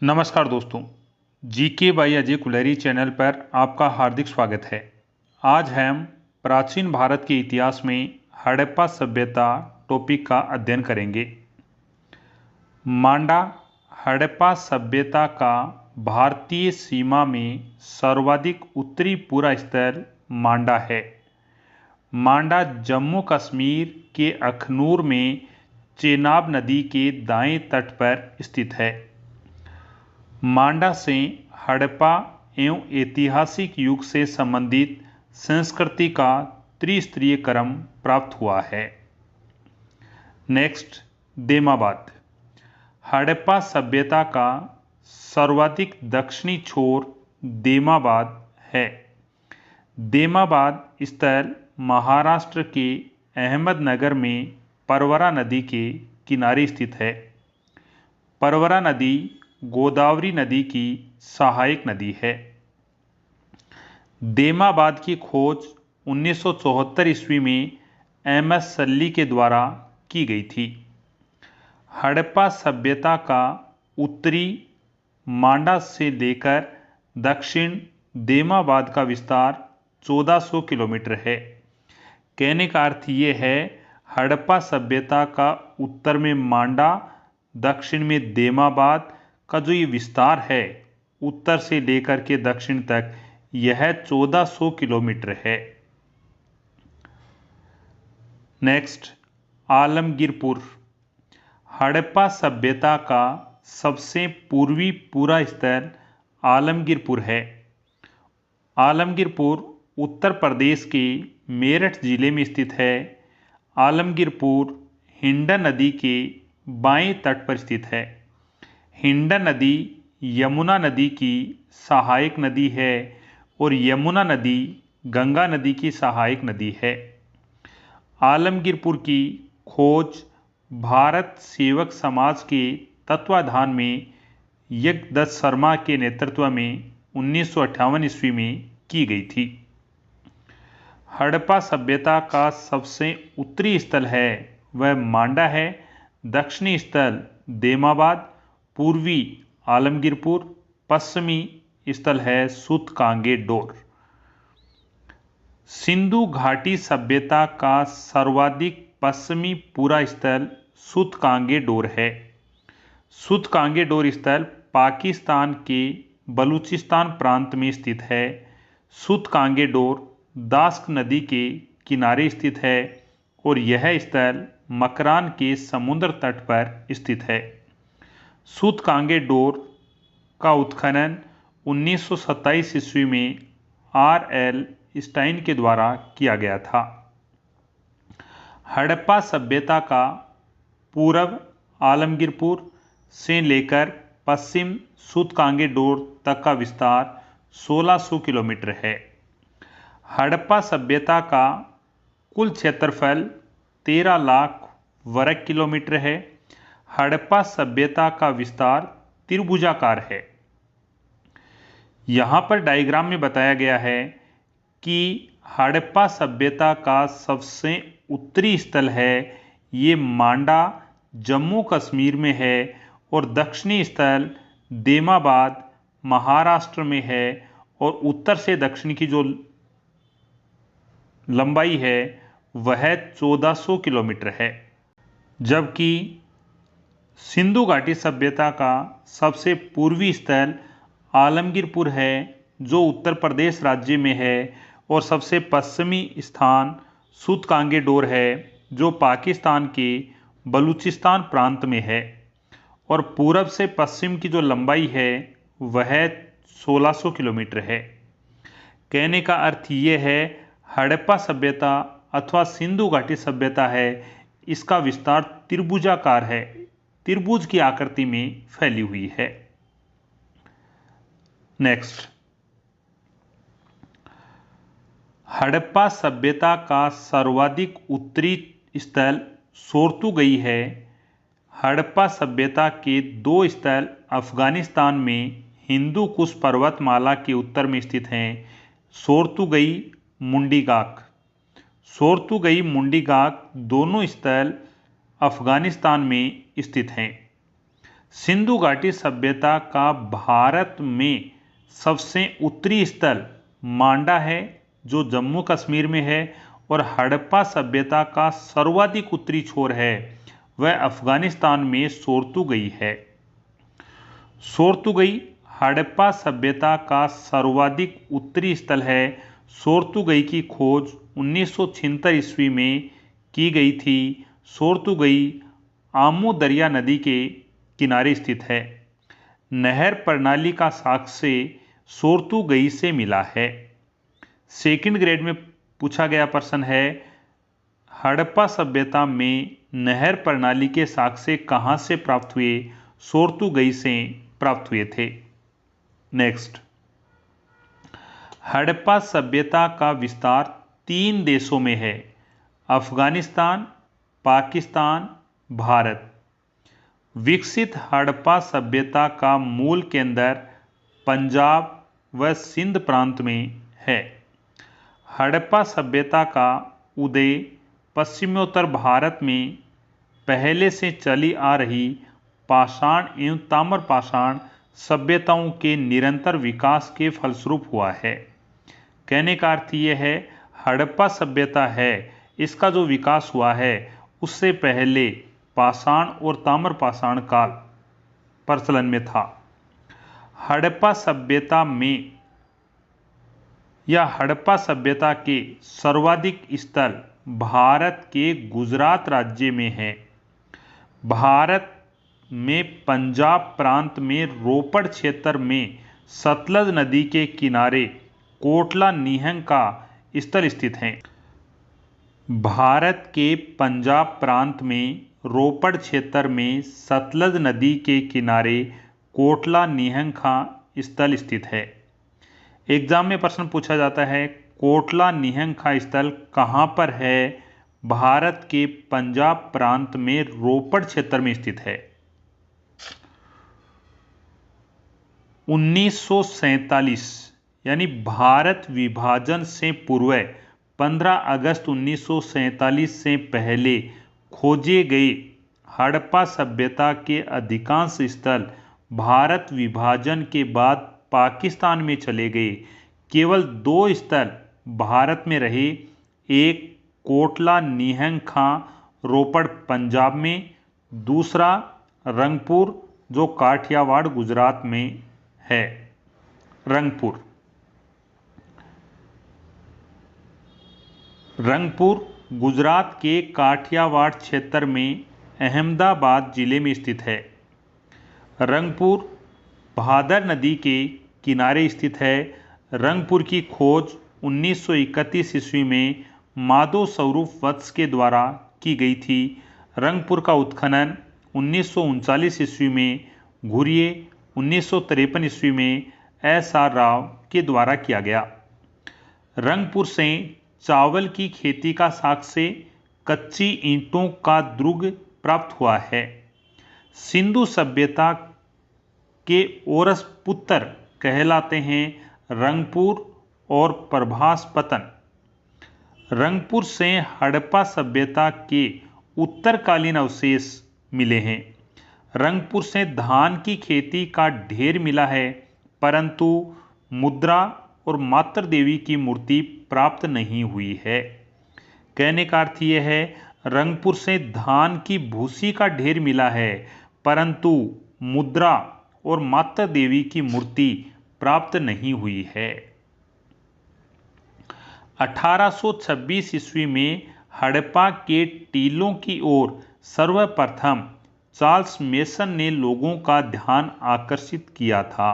नमस्कार दोस्तों, GK by Ajay Kulhari channel पर आपका हार्दिक स्वागत है। आज हम प्राचीन भारत के इतिहास में हड़प्पा सभ्यता टॉपिक का अध्ययन करेंगे। मांडा हड़प्पा सभ्यता का भारतीय सीमा में सर्वाधिक उत्तरी पूरा स्थल मांडा है। मांडा जम्मू कश्मीर के अखनूर में चेनाब नदी के दाएं तट पर स्थित है। मांडा से हड़प्पा एवं ऐतिहासिक युग से संबंधित संस्कृति का त्रिस्तरीय क्रम प्राप्त हुआ है। नेक्स्ट, देमाबाद। हड़प्पा सभ्यता का सर्वाधिक दक्षिणी छोर देमाबाद है। देमाबाद स्थल महाराष्ट्र के अहमदनगर में परवरा नदी के किनारे स्थित है। परवरा नदी गोदावरी नदी की सहायक नदी है। देमाबाद की खोज 1974 ईस्वी में एम.एस. सल्ली के द्वारा की गई थी। हड़प्पा सभ्यता का उत्तरी मांडा से लेकर दक्षिण देमाबाद का विस्तार 1400 किलोमीटर है। कहने का अर्थ ये है, हड़प्पा सभ्यता का उत्तर में मांडा, दक्षिण में देमाबाद का जो ये विस्तार है उत्तर से लेकर के दक्षिण तक, यह 1400 किलोमीटर है। नेक्स्ट, आलमगीरपुर। हड़प्पा सभ्यता का सबसे पूर्वी पूरा स्थल आलमगीरपुर है। आलमगीरपुर उत्तर प्रदेश के मेरठ जिले में स्थित है। आलमगीरपुर हिंडन नदी के बाएं तट पर स्थित है। हिंडन नदी यमुना नदी की सहायक नदी है और यमुना नदी गंगा नदी की सहायक नदी है। आलमगीरपुर की खोज भारत सेवक समाज के तत्वाधान में यज्ञदत्त शर्मा के नेतृत्व में 1958 ईस्वी में की गई थी। हड़प्पा सभ्यता का सबसे उत्तरी स्थल है वह मांडा है। दक्षिणी स्थल देमाबाद, पूर्वी आलमगीरपुर, पश्चिमी स्थल है सूतकांगे डोर। सिंधु घाटी सभ्यता का सर्वाधिक पश्चिमी पूरा स्थल सूतकांगे डोर है। सूतकांगे डोर स्थल पाकिस्तान के बलूचिस्तान प्रांत में स्थित है। सूतकांगे डोर दास्क नदी के किनारे स्थित है और यह स्थल मकरान के समुद्र तट पर स्थित है। सूतकांगे डोर का उत्खनन 1927 ईस्वी में R.L. स्टाइन के द्वारा किया गया था। हड़प्पा सभ्यता का पूर्व आलमगीरपुर से लेकर पश्चिम सूतकांगे डोर तक का विस्तार 1600 किलोमीटर है। हड़प्पा सभ्यता का कुल क्षेत्रफल 13 लाख वर्ग किलोमीटर है। हड़प्पा सभ्यता का विस्तार त्रिभुजाकार है। यहाँ पर डायग्राम में बताया गया है कि हड़प्पा सभ्यता का सबसे उत्तरी स्थल है ये मांडा जम्मू कश्मीर में है और दक्षिणी स्थल देमाबाद महाराष्ट्र में है और उत्तर से दक्षिण की जो लंबाई है वह 1400 किलोमीटर है। जबकि सिंधु घाटी सभ्यता का सबसे पूर्वी स्थल आलमगीरपुर है जो उत्तर प्रदेश राज्य में है और सबसे पश्चिमी स्थान सूतकांगे डोर है जो पाकिस्तान के बलूचिस्तान प्रांत में है और पूरब से पश्चिम की जो लंबाई है वह 1600 किलोमीटर है। कहने का अर्थ ये है, हड़प्पा सभ्यता अथवा सिंधु घाटी सभ्यता है, इसका विस्तार त्रिभुजाकार है, त्रिभुज की आकृति में फैली हुई है। नेक्स्ट, हड़प्पा सभ्यता का सर्वाधिक उत्तरी स्थल सोर्तुगई है। हड़प्पा सभ्यता के दो स्थल अफगानिस्तान में हिंदू कुश पर्वतमाला के उत्तर में स्थित हैं, सोर्तुगई मुंडीगाक। सोर्तुगई मुंडीगाक दोनों स्थल अफगानिस्तान में स्थित हैं। सिंधु घाटी सभ्यता का भारत में सबसे उत्तरी स्थल मांडा है जो जम्मू कश्मीर में है, और हड़प्पा सभ्यता का सर्वाधिक उत्तरी छोर है वह अफगानिस्तान में सोर्तुगई है। सोर्तुगई हड़प्पा सभ्यता का सर्वाधिक उत्तरी स्थल है। सोर्तुगई की खोज 1976 ईस्वी में की गई थी। सोर्तुगई आमू दरिया नदी के किनारे स्थित है। नहर प्रणाली का साक्ष्य सोर्तुगई से मिला है। सेकंड ग्रेड में पूछा गया प्रश्न है, हड़प्पा सभ्यता में नहर प्रणाली के साक्ष्य कहां से प्राप्त हुए? सोर्तुगई से प्राप्त हुए थे। नेक्स्ट, हड़प्पा सभ्यता का विस्तार 3 देशों में है, अफगानिस्तान, पाकिस्तान, भारत। विकसित हड़प्पा सभ्यता का मूल केंद्र पंजाब व सिंध प्रांत में है। हड़प्पा सभ्यता का उदय पश्चिमोत्तर भारत में पहले से चली आ रही पाषाण एवं ताम्रपाषाण सभ्यताओं के निरंतर विकास के फलस्वरूप हुआ है। कहने का अर्थ यह है, हड़प्पा सभ्यता है, इसका जो विकास हुआ है उससे पहले पाषाण और ताम्रपाषाण काल प्रचलन में था। हड़प्पा सभ्यता में या हड़प्पा सभ्यता के सर्वाधिक स्थल भारत के गुजरात राज्य में है। भारत में पंजाब प्रांत में रोपड़ क्षेत्र में सतलज नदी के किनारे कोटला निहंग का स्थल स्थित है। भारत के पंजाब प्रांत में रोपड़ क्षेत्र में सतलज नदी के किनारे कोटला निहंग का स्थल स्थित है। एग्जाम में प्रश्न पूछा जाता है, कोटला निहंग का स्थल कहां पर है? भारत के पंजाब प्रांत में रोपड़ क्षेत्र में स्थित है। 1947 यानी भारत विभाजन से पूर्व 15 अगस्त 1947 से पहले खोजे गए हड़प्पा सभ्यता के अधिकांश स्थल भारत विभाजन के बाद पाकिस्तान में चले गए। केवल 2 स्थल भारत में रहे, एक कोटला निहंग खां रोपड़ पंजाब में, दूसरा रंगपुर जो काठियावाड़ गुजरात में है। रंगपुर गुजरात के काठियावाड़ क्षेत्र में अहमदाबाद जिले में स्थित है। रंगपुर भादर नदी के किनारे स्थित है। रंगपुर की खोज 1931 ईस्वी में माधव स्वरूप वत्स के द्वारा की गई थी। रंगपुर का उत्खनन 1939 ईस्वी में, घुरिये 1953 ईस्वी में SR राव के द्वारा किया गया। रंगपुर से चावल की खेती का साक्ष्य कच्ची ईंटों का दुर्ग प्राप्त हुआ है। सिंधु सभ्यता के ओरस पुत्र कहलाते हैं रंगपुर और प्रभास पतन। रंगपुर से हड़प्पा सभ्यता के उत्तरकालीन अवशेष मिले हैं। रंगपुर से धान की खेती का ढेर मिला है, परंतु मुद्रा और मातृ देवी की मूर्ति प्राप्त नहीं हुई है। कहने का अर्थ यह है, रंगपुर से धान की भूसी का ढेर मिला है, परंतु मुद्रा और मातृ देवी की मूर्ति प्राप्त नहीं हुई है। 1826 ईस्वी में हड़प्पा के टीलों की ओर सर्वप्रथम चार्ल्स मेसन ने लोगों का ध्यान आकर्षित किया था।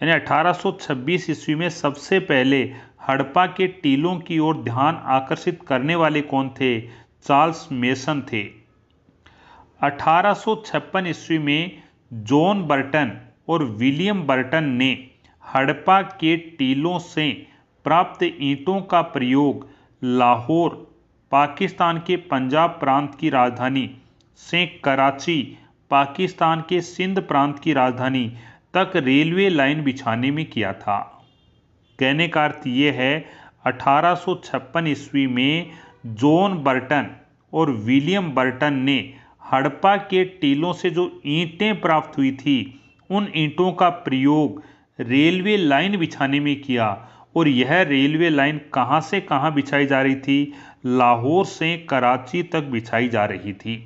यानी 1826 ईस्वी में सबसे पहले हड़प्पा के टीलों की ओर ध्यान आकर्षित करने वाले कौन थे? चार्ल्स मेसन थे। 1856 ईस्वी में जॉन बर्टन और विलियम बर्टन ने हड़प्पा के टीलों से प्राप्त ईंटों का प्रयोग लाहौर, पाकिस्तान के पंजाब प्रांत की राजधानी, से कराची, पाकिस्तान के सिंध प्रांत की राजधानी तक रेलवे लाइन बिछाने में किया था। कहने का अर्थ ये है, 1856 ईस्वी में जॉन बर्टन और विलियम बर्टन ने हड़प्पा के टीलों से जो ईंटें प्राप्त हुई थी उन ईंटों का प्रयोग रेलवे लाइन बिछाने में किया। और यह रेलवे लाइन कहां से कहां बिछाई जा रही थी? लाहौर से कराची तक बिछाई जा रही थी।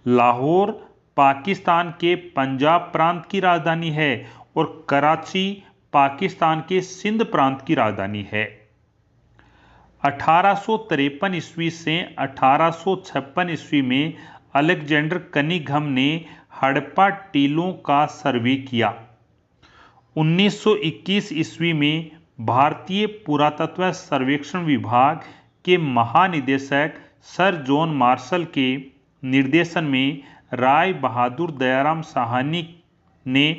लाहौर पाकिस्तान के पंजाब प्रांत की राजधानी है और कराची पाकिस्तान के सिंध प्रांत की राजधानी है। 1853 ईस्वी से 1856 ईस्वी में अलेक्जेंडर कनिंघम ने हड़प्पा टीलों का सर्वे किया। 1921 ईस्वी में भारतीय पुरातत्व सर्वेक्षण विभाग के महानिदेशक सर जॉन मार्शल के निर्देशन में राय बहादुर दयाराम साहनी ने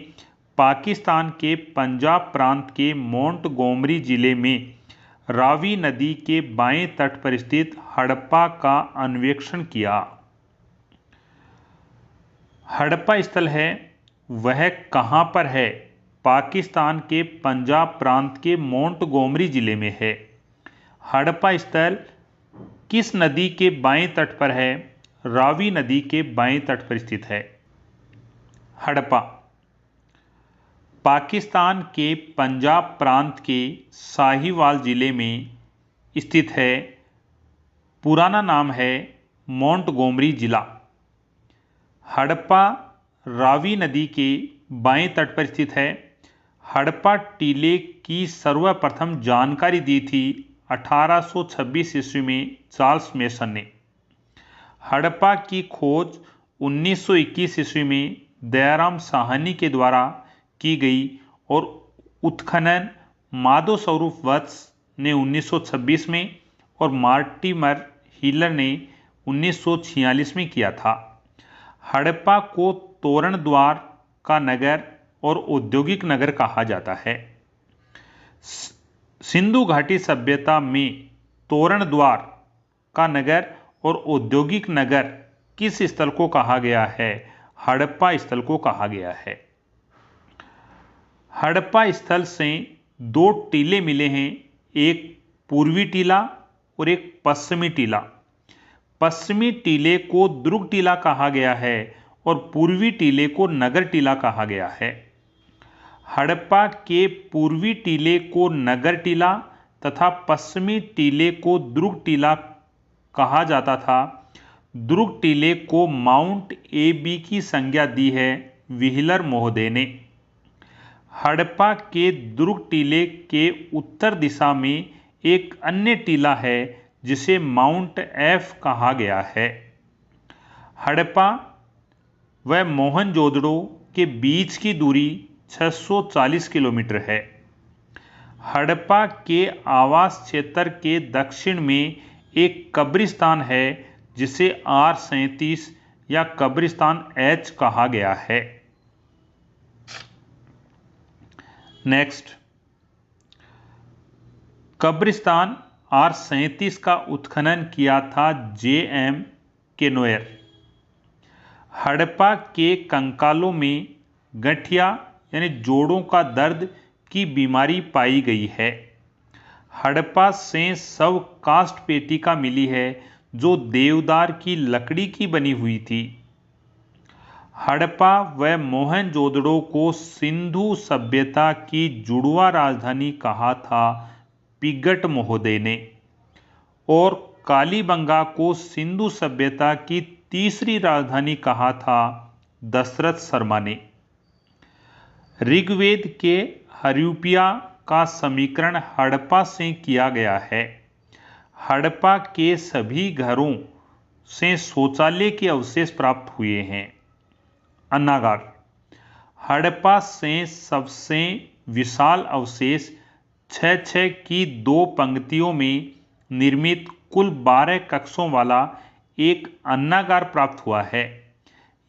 पाकिस्तान के पंजाब प्रांत के मोंटगोमरी जिले में रावी नदी के बाएं तट पर स्थित हड़प्पा का अन्वेषण किया। हड़प्पा स्थल है वह कहां पर है? पाकिस्तान के पंजाब प्रांत के मोंटगोमरी जिले में है। हड़प्पा स्थल किस नदी के बाएं तट पर है? रावी नदी के बाएं तट पर स्थित है। हड़प्पा पाकिस्तान के पंजाब प्रांत के साहिवाल जिले में स्थित है। पुराना नाम है मोंटगोमरी जिला। हड़प्पा रावी नदी के बाएं तट पर स्थित है। हड़प्पा टीले की सर्वप्रथम जानकारी दी थी 1826 ईस्वी में चार्ल्स मेसन ने। हड़प्पा की खोज 1921 ईस्वी में दयाराम साहनी के द्वारा की गई और उत्खनन माधव स्वरूप वत्स ने 1926 में और मार्टिमर हीलर ने 1946 में किया था। हड़प्पा को तोरण द्वार का नगर और औद्योगिक नगर कहा जाता है। सिंधु घाटी सभ्यता में तोरण द्वार का नगर और औद्योगिक नगर किस स्थल को कहा गया है? हड़प्पा स्थल को कहा गया है। हड़प्पा स्थल से दो टीले मिले हैं, एक पूर्वी टीला और एक पश्चिमी टीला। पश्चिमी टीले को दुर्ग टीला कहा गया है और पूर्वी टीले को नगर टीला कहा गया है। हड़प्पा के पूर्वी टीले को नगर टीला तथा पश्चिमी टीले को दुर्ग टीला कहा जाता था। दुर्ग टीले को माउंट एबी की संज्ञा दी है व्हीलर महोदय ने। हड़प्पा के दुर्ग टीले के उत्तर दिशा में एक अन्य टीला है जिसे माउंट एफ कहा गया है। हड़प्पा व मोहनजोदड़ो के बीच की दूरी 640 किलोमीटर है। हड़प्पा के आवास क्षेत्र के दक्षिण में एक कब्रिस्तान है जिसे R37 या कब्रिस्तान H कहा गया है। नेक्स्ट, कब्रिस्तान R37 का उत्खनन किया था JM केनोयर। हड़प्पा के कंकालों में गठिया यानी जोड़ों का दर्द की बीमारी पाई गई है। हड़प्पा से शव काष्ठ पेटिका मिली है जो देवदार की लकड़ी की बनी हुई थी। हड़प्पा व मोहनजोदड़ो को सिंधु सभ्यता की जुड़वा राजधानी कहा था पिगट महोदय ने और कालीबंगा को सिंधु सभ्यता की तीसरी राजधानी कहा था दशरथ शर्मा ने। ऋग्वेद के हरूपिया का समीकरण हड़प्पा से किया गया है। हड़प्पा के सभी घरों से शौचालय के अवशेष प्राप्त हुए हैं। अन्नागार हड़प्पा से सबसे विशाल अवशेष 6-6 की 2 पंक्तियों में निर्मित कुल 12 कक्षों वाला एक अन्नागार प्राप्त हुआ है।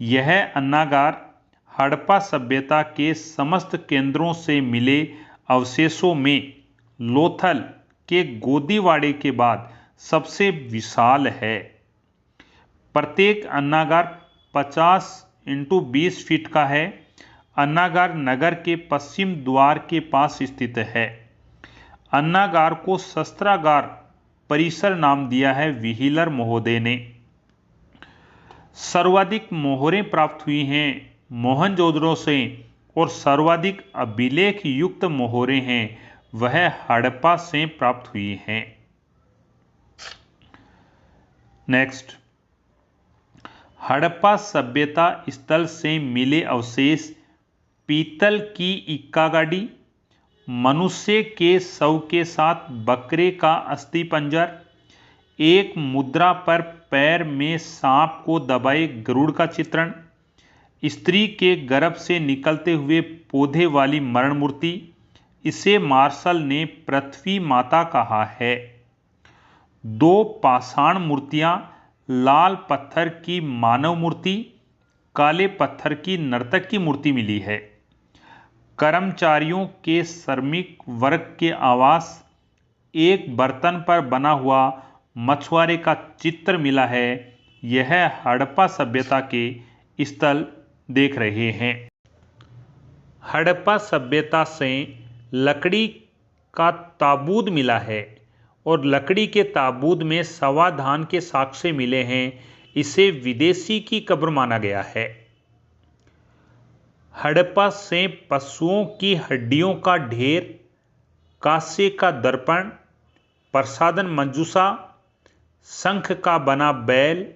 यह अन्नागार हड़प्पा सभ्यता के समस्त केंद्रों से मिले अवशेषों में लोथल के गोदीवाड़े के बाद सबसे विशाल है। प्रत्येक अन्नागार 50 × 20 फीट का है। अन्नागार नगर के पश्चिम द्वार के पास स्थित है। अन्नागार को शस्त्रागार परिसर नाम दिया है व्हीलर महोदय ने। सर्वाधिक मोहरें प्राप्त हुई हैं मोहनजोदड़ो से और सर्वाधिक अभिलेख युक्त मोहरें हैं वह हड़प्पा से प्राप्त हुई हैं। नेक्स्ट, हड़प्पा सभ्यता स्थल से मिले अवशेष पीतल की इक्का गाड़ी, मनुष्य के शव के साथ बकरे का अस्थि पंजर, एक मुद्रा पर पैर में सांप को दबाए गरुड़ का चित्रण, स्त्री के गर्भ से निकलते हुए पौधे वाली मरण मूर्ति, इसे मार्शल ने पृथ्वी माता कहा है। 2 पाषाण मूर्तियां, लाल पत्थर की मानव मूर्ति, काले पत्थर की नर्तक की मूर्ति मिली है। कर्मचारियों के श्रमिक वर्ग के आवास, एक बर्तन पर बना हुआ मछुआरे का चित्र मिला है। यह हड़प्पा सभ्यता के स्थल देख रहे हैं। हड़प्पा सभ्यता से लकड़ी का ताबूत मिला है और लकड़ी के ताबूत में सवा धान के साक्ष्य मिले हैं। इसे विदेशी की कब्र माना गया है। हड़प्पा से पशुओं की हड्डियों का ढेर, कांसे का दर्पण, प्रसादन मंजूसा, शंख का बना बैल,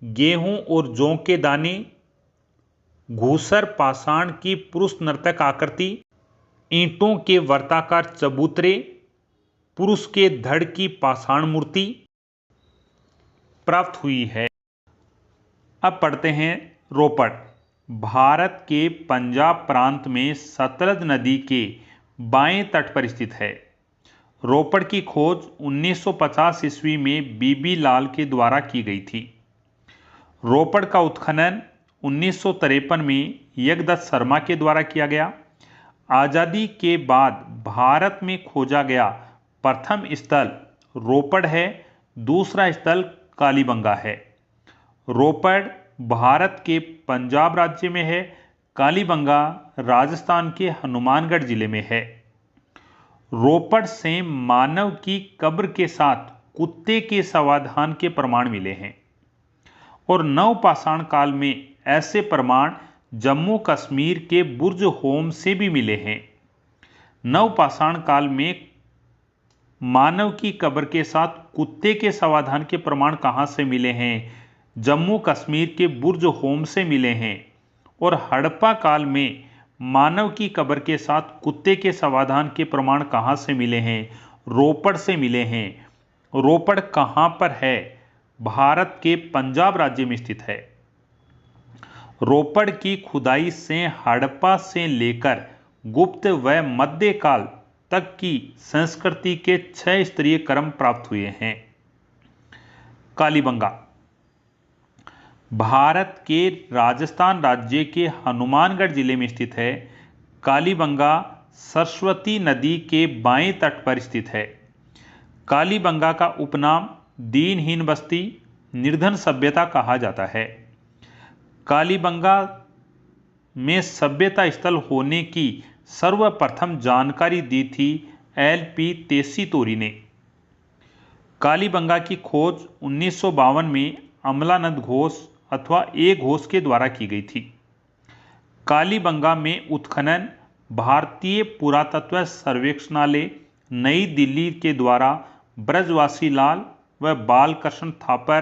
गेहूं और जौ के दाने, घूसर पाषाण की पुरुष नर्तक आकृति, ईंटों के वर्ताकार चबूतरे, पुरुष के धड़ की पाषाण मूर्ति प्राप्त हुई है। अब पढ़ते हैं रोपड़। भारत के पंजाब प्रांत में सतलज नदी के बाएं तट पर स्थित है। रोपड़ की खोज 1950 ईस्वी में बीबी लाल के द्वारा की गई थी। रोपड़ का उत्खनन 1953 में यज्ञदत्त शर्मा के द्वारा किया गया। आज़ादी के बाद भारत में खोजा गया प्रथम स्थल रोपड़ है, दूसरा स्थल कालीबंगा है। रोपड़ भारत के पंजाब राज्य में है, कालीबंगा राजस्थान के हनुमानगढ़ जिले में है। रोपड़ से मानव की कब्र के साथ कुत्ते के समाधान के प्रमाण मिले हैं और नवपाषाण काल में ऐसे प्रमाण जम्मू कश्मीर के बुर्ज होम से भी मिले हैं। नवपाषाण काल में मानव की कब्र के साथ कुत्ते के समाधान के प्रमाण कहां से मिले हैं? जम्मू कश्मीर के बुर्ज होम से मिले हैं। और हड़प्पा काल में मानव की कब्र के साथ कुत्ते के समाधान के प्रमाण कहां से मिले हैं? रोपड़ से मिले हैं। रोपड़ कहां पर है? भारत के पंजाब राज्य में स्थित है। रोपड़ की खुदाई से हड़प्पा से लेकर गुप्त व मध्यकाल तक की संस्कृति के 6 स्तरीय क्रम प्राप्त हुए हैं। कालीबंगा भारत के राजस्थान राज्य के हनुमानगढ़ जिले में स्थित है। कालीबंगा सरस्वती नदी के बाएं तट पर स्थित है। कालीबंगा का उपनाम दीनहीन बस्ती, निर्धन सभ्यता कहा जाता है। कालीबंगा में सभ्यता स्थल होने की सर्वप्रथम जानकारी दी थी LP तेसीतोरी ने। कालीबंगा की खोज 1952 में अमलानंद घोष अथवा ए घोष के द्वारा की गई थी। कालीबंगा में उत्खनन भारतीय पुरातत्व सर्वेक्षणालय नई दिल्ली के द्वारा ब्रजवासी लाल व बालकृष्ण थापर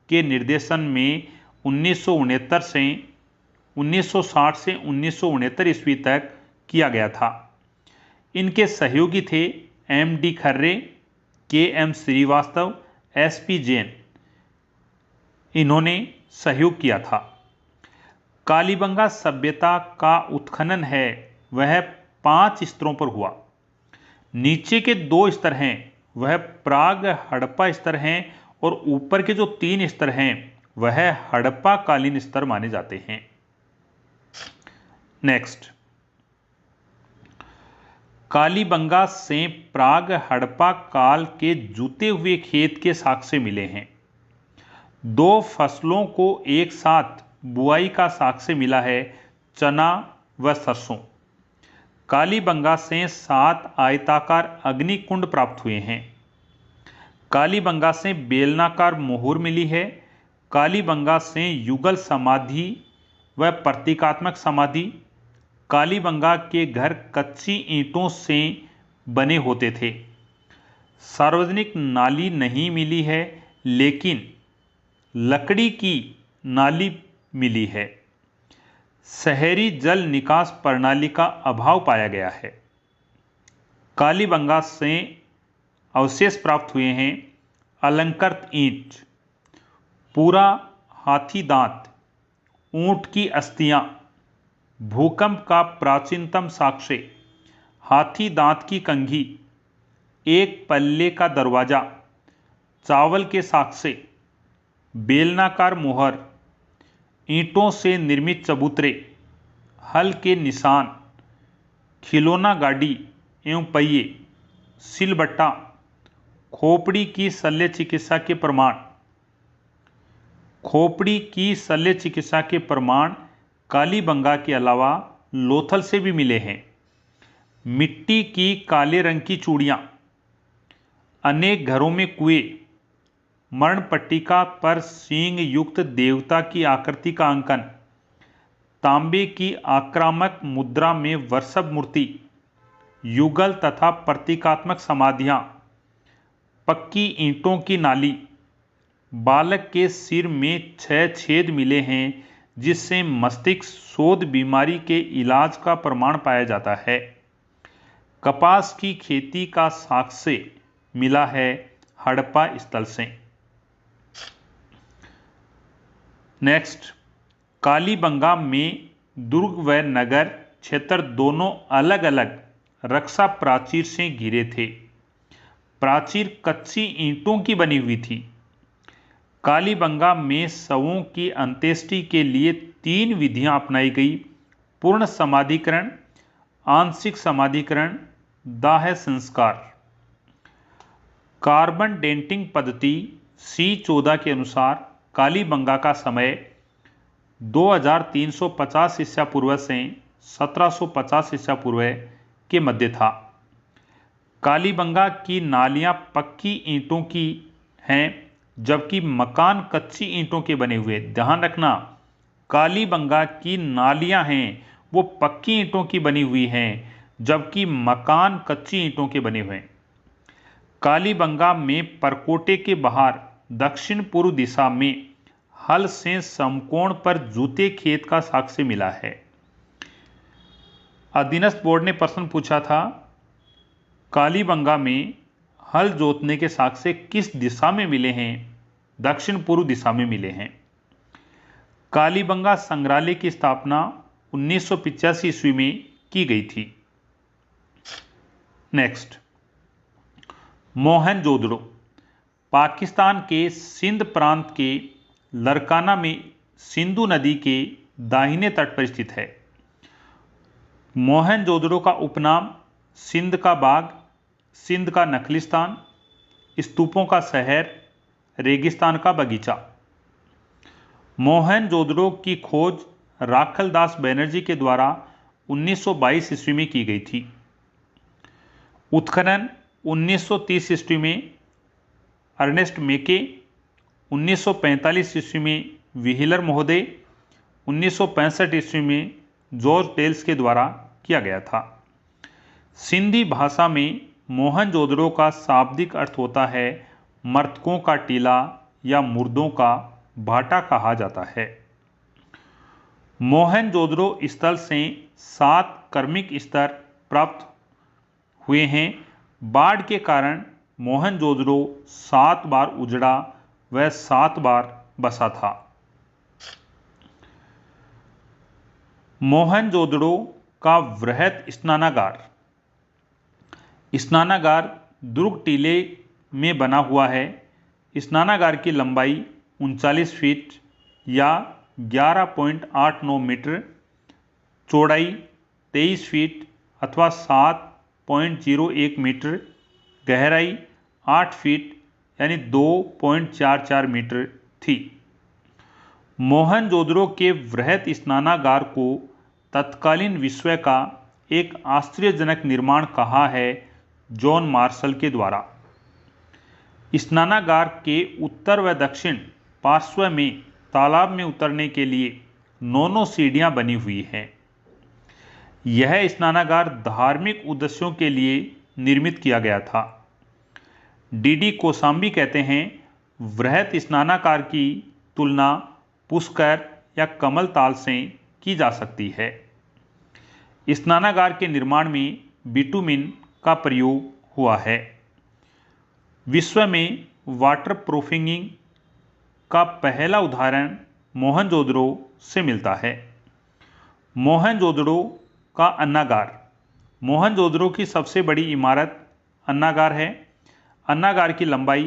के निर्देशन में 1969 से 1960 से 1969 ईस्वी तक किया गया था। इनके सहयोगी थे MD खर्रे, KM श्रीवास्तव, SP जैन। इन्होंने सहयोग किया था। कालीबंगा सभ्यता का उत्खनन है वह 5 स्तरों पर हुआ। नीचे के 2 स्तर हैं वह प्राग हड़प्पा स्तर हैं और ऊपर के जो 3 स्तर हैं वह हड़प्पा कालीन स्तर माने जाते हैं। नेक्स्ट, कालीबंगा से प्राग हड़प्पा काल के जुते हुए खेत के साक्ष्य मिले हैं। 2 फसलों को एक साथ बुआई का साक्ष्य मिला है, चना व सरसों। कालीबंगा से 7 आयताकार अग्निकुंड प्राप्त हुए हैं। कालीबंगा से बेलनाकार मोहर मिली है। कालीबंगा से युगल समाधि व प्रतीकात्मक समाधि। कालीबंगा के घर कच्ची ईंटों से बने होते थे। सार्वजनिक नाली नहीं मिली है, लेकिन लकड़ी की नाली मिली है। शहरी जल निकास प्रणाली का अभाव पाया गया है। कालीबंगा से अवशेष प्राप्त हुए हैं। अलंकृत ईंट, पूरा हाथी दांत, ऊंट की अस्थियां। भूकंप का प्राचीनतम साक्ष्य, हाथी दांत की कंघी, एक पल्ले का दरवाजा, चावल के साक्ष्य, बेलनाकार मोहर, ईंटों से निर्मित चबूतरे, हल के निशान, खिलौना गाड़ी एवं पहिए, सिलबट्टा, खोपड़ी की शल्य चिकित्सा के प्रमाण। खोपड़ी की शल्य चिकित्सा के प्रमाण कालीबंगा के अलावा लोथल से भी मिले हैं। मिट्टी की काले रंग की चूड़ियां, अनेक घरों में कुएं, मरण पट्टिका पर सींग युक्त देवता की आकृति का अंकन, तांबे की आक्रामक मुद्रा में वर्षभ मूर्ति, युगल तथा प्रतीकात्मक समाधियां, पक्की ईंटों की नाली। बालक के सिर में 6 छेद मिले हैं, जिससे मस्तिष्क शोथ बीमारी के इलाज का प्रमाण पाया जाता है। कपास की खेती का साक्ष्य मिला है हड़प्पा स्थल से। नेक्स्ट, कालीबंगा में दुर्ग व नगर क्षेत्र दोनों अलग अलग रक्षा प्राचीर से घिरे थे। प्राचीर कच्ची ईंटों की बनी हुई थी। कालीबंगा में शवों की अंत्येष्टि के लिए 3 विधियां अपनाई गई: पूर्ण समाधिकरण, आंशिक समाधिकरण, दाह संस्कार। कार्बन डेटिंग पद्धति C14 के अनुसार कालीबंगा का समय 2350 ईसा पूर्व से 1750 ईसा पूर्व के मध्य था। कालीबंगा की नालियां पक्की ईंटों की हैं, जबकि मकान कच्ची ईंटों के बने हुए। ध्यान रखना, कालीबंगा की नालियां हैं वो पक्की ईंटों की बनी हुई हैं, जबकि मकान कच्ची ईंटों के बने हुए हैं। कालीबंगा में परकोटे के बाहर दक्षिण पूर्व दिशा में हल से समकोण पर जूते खेत का साक्ष्य मिला है। अधीनस्थ बोर्ड ने प्रश्न पूछा था, कालीबंगा में हल जोतने के साक्ष्य किस दिशा में मिले हैं? दक्षिण पूर्व दिशा में मिले हैं। कालीबंगा संग्रहालय की स्थापना 1985 ईस्वी में की गई थी। नेक्स्ट, मोहनजोदड़ो पाकिस्तान के सिंध प्रांत के लरकाना में सिंधु नदी के दाहिने तट पर स्थित है। मोहनजोदड़ो का उपनाम सिंध का बाग, सिंध का नखलिस्तान, स्तूपों का शहर, रेगिस्तान का बगीचा। मोहनजोदड़ो की खोज राखलदास बनर्जी के द्वारा 1922 ईस्वी में की गई थी। उत्खनन 1930 ईस्वी में अर्नेस्ट मेके, 1945 ईस्वी में व्हीलर महोदय, 1965 ईस्वी में जॉर्ज टेल्स के द्वारा किया गया था। सिंधी भाषा में मोहनजोदड़ो का शाब्दिक अर्थ होता है मृतकों का टीला या मुर्दों का भाटा कहा जाता है। मोहनजोदड़ो स्थल से 7 क्रमिक स्तर प्राप्त हुए हैं। बाढ़ के कारण मोहनजोदड़ो 7 बार उजड़ा व 7 बार बसा था। मोहनजोदड़ो का वृहद स्नानागार। स्नानागार दुर्ग टीले में बना हुआ है। स्नानागार की लंबाई 39 फीट या 11.89 मीटर, चौड़ाई 23 फीट अथवा 7.01 मीटर, गहराई 8 फीट यानी 2.44 मीटर थी। मोहनजोदड़ो के वृहद स्नानागार को तत्कालीन विश्व का एक आश्चर्यजनक निर्माण कहा है जॉन मार्शल के द्वारा। स्नानागार के उत्तर व दक्षिण पार्श्व में तालाब में उतरने के लिए 9 सीढ़ियां बनी हुई हैं। यह स्नानागार धार्मिक उद्देश्यों के लिए निर्मित किया गया था। डीडी कोसांबी कहते हैं, वृहत स्नानागार की तुलना पुष्कर या कमल ताल से की जा सकती है। स्नानागार के निर्माण में बिटुमिन का प्रयोग हुआ है। विश्व में वाटर प्रूफिंग का पहला उदाहरण मोहनजोदड़ो से मिलता है। मोहनजोदड़ो का अन्नागार। मोहनजोदड़ो की सबसे बड़ी इमारत अन्नागार है। अन्नागार की लंबाई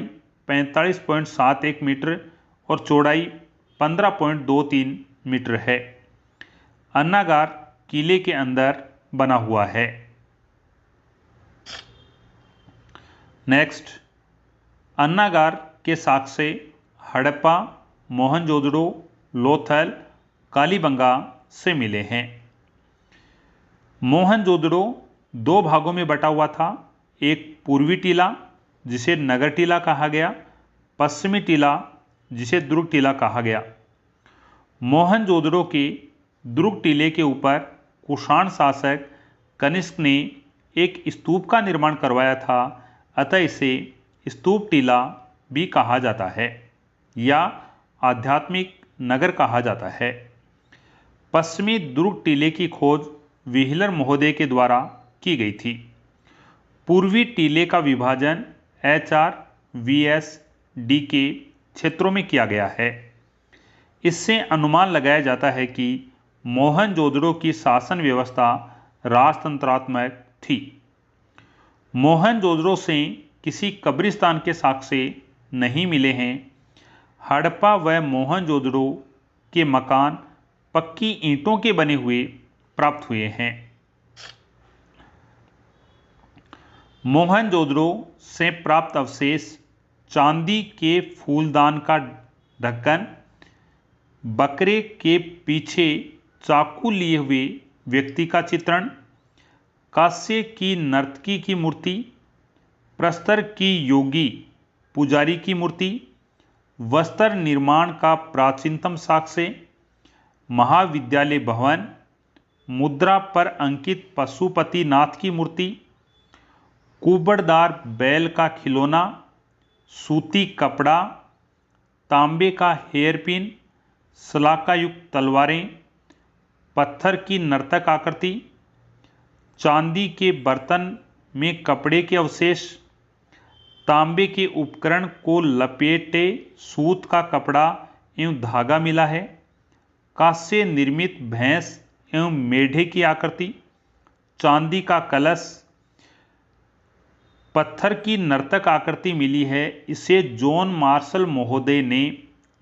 45.71 मीटर और चौड़ाई 15.23 मीटर है। अन्नागार किले के अंदर बना हुआ है। नेक्स्ट, अन्नागार के साक्ष्य हड़प्पा, मोहनजोदड़ो, लोथल, कालीबंगा से मिले हैं। मोहनजोदड़ो 2 भागों में बटा हुआ था। एक पूर्वी टीला जिसे नगर टीला कहा गया, पश्चिमी टीला जिसे दुर्ग टीला कहा गया। मोहनजोदड़ो के दुर्ग टीले के ऊपर कुषाण शासक कनिष्क ने एक स्तूप का निर्माण करवाया था, अतः इसे स्तूप टीला भी कहा जाता है या आध्यात्मिक नगर कहा जाता है। पश्चिमी दुर्ग टीले की खोज व्हीलर महोदय के द्वारा की गई थी। पूर्वी टीले का विभाजन HR, VS, DK क्षेत्रों में किया गया है। इससे अनुमान लगाया जाता है कि मोहनजोदड़ो की शासन व्यवस्था राजतंत्रात्मक थी। मोहनजोदड़ो से किसी कब्रिस्तान के साक्ष्य नहीं मिले हैं। हड़प्पा व मोहनजोदड़ो के मकान पक्की ईंटों के बने हुए प्राप्त हुए हैं। मोहनजोदड़ो से प्राप्त अवशेष चांदी के फूलदान का ढक्कन, बकरे के पीछे चाकू लिए हुए व्यक्ति का चित्रण, कांस्य की नर्तकी की मूर्ति, प्रस्तर की योगी पुजारी की मूर्ति, वस्त्र निर्माण का प्राचीनतम साक्ष्य महाविद्यालय भवन, मुद्रा पर अंकित पशुपतिनाथ की मूर्ति, कुबड़दार बैल का खिलौना, सूती कपड़ा, तांबे का हेयरपिन, सलाखायुक्त तलवारें, पत्थर की नर्तक आकृति, चांदी के बर्तन में कपड़े के अवशेष, तांबे के उपकरण को लपेटे सूत का कपड़ा एवं धागा मिला है, कांस्य निर्मित भैंस एवं मेढे की आकृति, चांदी का कलश, पत्थर की नर्तक आकृति मिली है। इसे जॉन मार्शल महोदय ने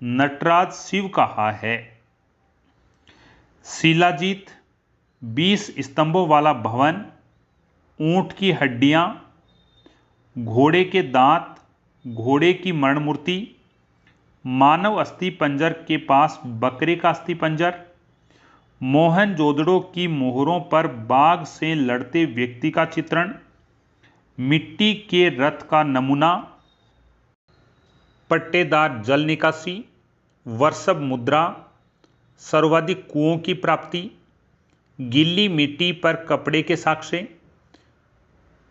नटराज शिव कहा है। शिलाजीत, 20 स्तंभों वाला भवन, ऊंट की हड्डियां, घोड़े के दांत, घोड़े की मरण मूर्ति, मानव अस्थि पंजर के पास बकरे का अस्थि पंजर, मोहनजोदड़ो की मोहरों पर बाघ से लड़ते व्यक्ति का चित्रण, मिट्टी के रथ का नमूना, पट्टेदार जल निकासी, वर्षभ मुद्रा, सर्वाधिक कुओं की प्राप्ति, गीली मिट्टी पर कपड़े के साक्ष्य,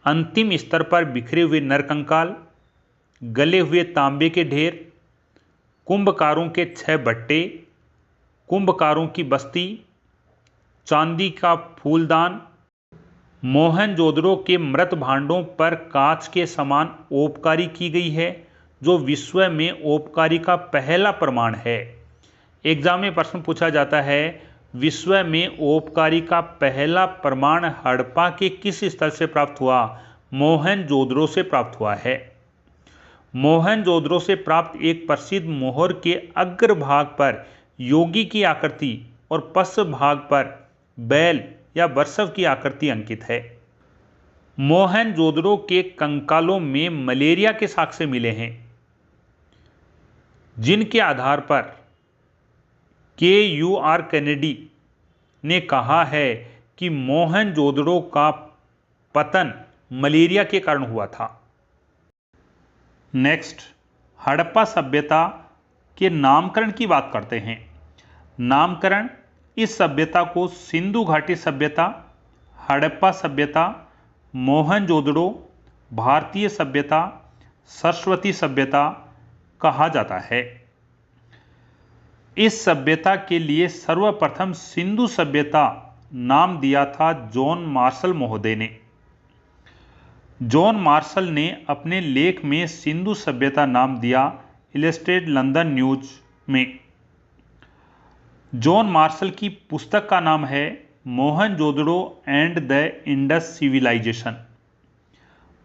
अंतिम स्तर पर बिखरे हुए नरकंकाल, गले हुए तांबे के ढेर, कुंभकारों के 6 भट्टे, कुंभकारों की बस्ती, चांदी का फूलदान, मोहनजोदड़ो के मृत भांडों पर कांच के समान ओपकारी की गई है, जो विश्व में ओपकारी का पहला प्रमाण है। एग्जाम में प्रश्न पूछा जाता है, विश्व में ओपकारी का पहला प्रमाण हड़प्पा के किस स्थल से प्राप्त हुआ? मोहनजोदड़ो से प्राप्त हुआ है। मोहनजोदड़ो से प्राप्त एक प्रसिद्ध मोहर के अग्र भाग पर योगी की आकृति और पश्च भाग पर बैल या वृषभ की आकृति अंकित है। मोहनजोदड़ो के कंकालों में मलेरिया के साक्ष्य मिले हैं, जिनके आधार पर KUR कैनेडी ने कहा है कि मोहनजोदड़ो का पतन मलेरिया के कारण हुआ था। नेक्स्ट, हड़प्पा सभ्यता के नामकरण की बात करते हैं। नामकरण इस सभ्यता को सिंधु घाटी सभ्यता, हड़प्पा सभ्यता, मोहनजोदड़ो, भारतीय सभ्यता, सरस्वती सभ्यता कहा जाता है। इस सभ्यता के लिए सर्वप्रथम सिंधु सभ्यता नाम दिया था जॉन मार्शल महोदय ने। जॉन मार्शल ने अपने लेख में सिंधु सभ्यता नाम दिया इलस्ट्रेटेड लंदन न्यूज में। जॉन मार्शल की पुस्तक का नाम है Mohenjodaro and the Indus civilisation.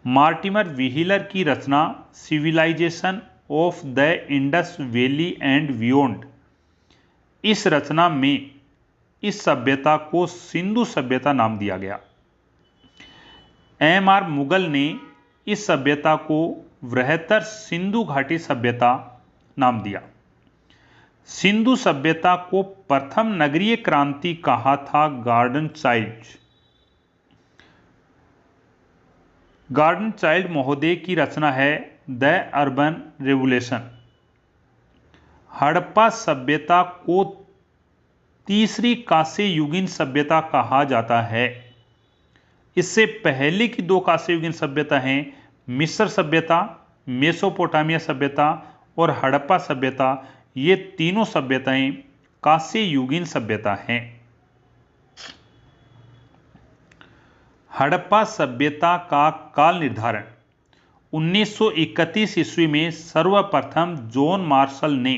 Mortimer Wheeler की रचना civilisation of the Indus valley and beyond, इस रचना में इस सभ्यता को सिंधु सभ्यता नाम दिया गया। M.R. मुगल ने इस सभ्यता को बृहत्तर सिंधु घाटी सभ्यता नाम दिया। सिंधु सभ्यता को प्रथम नगरीय क्रांति कहा था गार्डन चाइल्ड। गार्डन चाइल्ड महोदय की रचना है द अर्बन रेवोल्यूशन। हड़प्पा सभ्यता को तीसरी कांस्य युगीन सभ्यता कहा जाता है। इससे पहले की दो कांस्य युगीन सभ्यता हैं मिस्र सभ्यता, मेसोपोटामिया सभ्यता और हड़प्पा सभ्यता। ये तीनों सभ्यताएं कांस्य युगीन सभ्यता हैं। हड़प्पा सभ्यता का काल निर्धारण 1931 ईस्वी में सर्वप्रथम जॉन मार्शल ने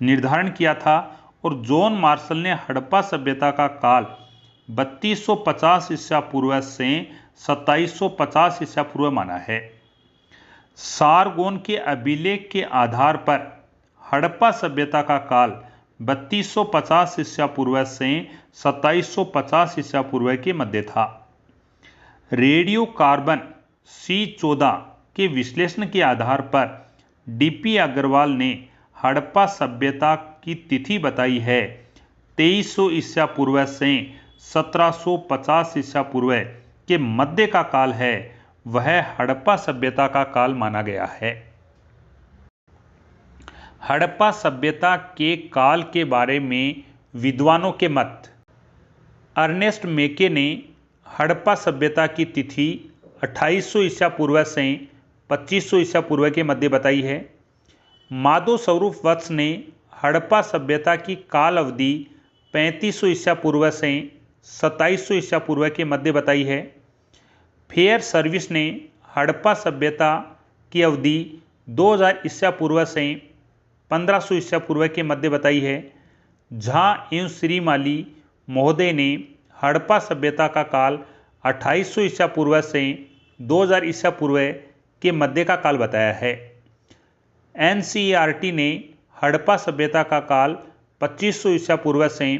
निर्धारण किया था और जॉन मार्शल ने हड़प्पा सभ्यता का काल 3250 ईसा पूर्व से 2750 ईसा पूर्व माना है। सारगोन के अभिलेख के आधार पर हड़प्पा सभ्यता का काल 3250 ईसा पूर्व से 2750 ईसा पूर्व के मध्य था। रेडियो कार्बन C14 के विश्लेषण के आधार पर D.P. अग्रवाल ने हड़प्पा सभ्यता की तिथि बताई है 2300 ईसा पूर्व से 1750 ईसा पूर्व के मध्य का काल है, वह हड़प्पा सभ्यता का काल माना गया है। हड़प्पा सभ्यता के काल के बारे में विद्वानों के मत। अर्नेस्ट मेके ने हड़प्पा सभ्यता की तिथि 2800 ईसा पूर्व से 2500 ईसा पूर्व के मध्य बताई है। माधव स्वरूप वत्स ने हड़प्पा सभ्यता की काल अवधि 3500 ईसा पूर्व से 2700 ईसा पूर्व के मध्य बताई है। फेयर सर्विस ने हड़प्पा सभ्यता की अवधि 2000 ईसा पूर्व से 1500 ईसा पूर्व के मध्य बताई है। झा एवं श्रीमाली महोदय ने हड़प्पा सभ्यता का काल 2800 ईसा पूर्व से 2000 ईसा पूर्व के मध्य का काल बताया है। NCERT ने हड़प्पा सभ्यता का काल 2500 ईसा पूर्व से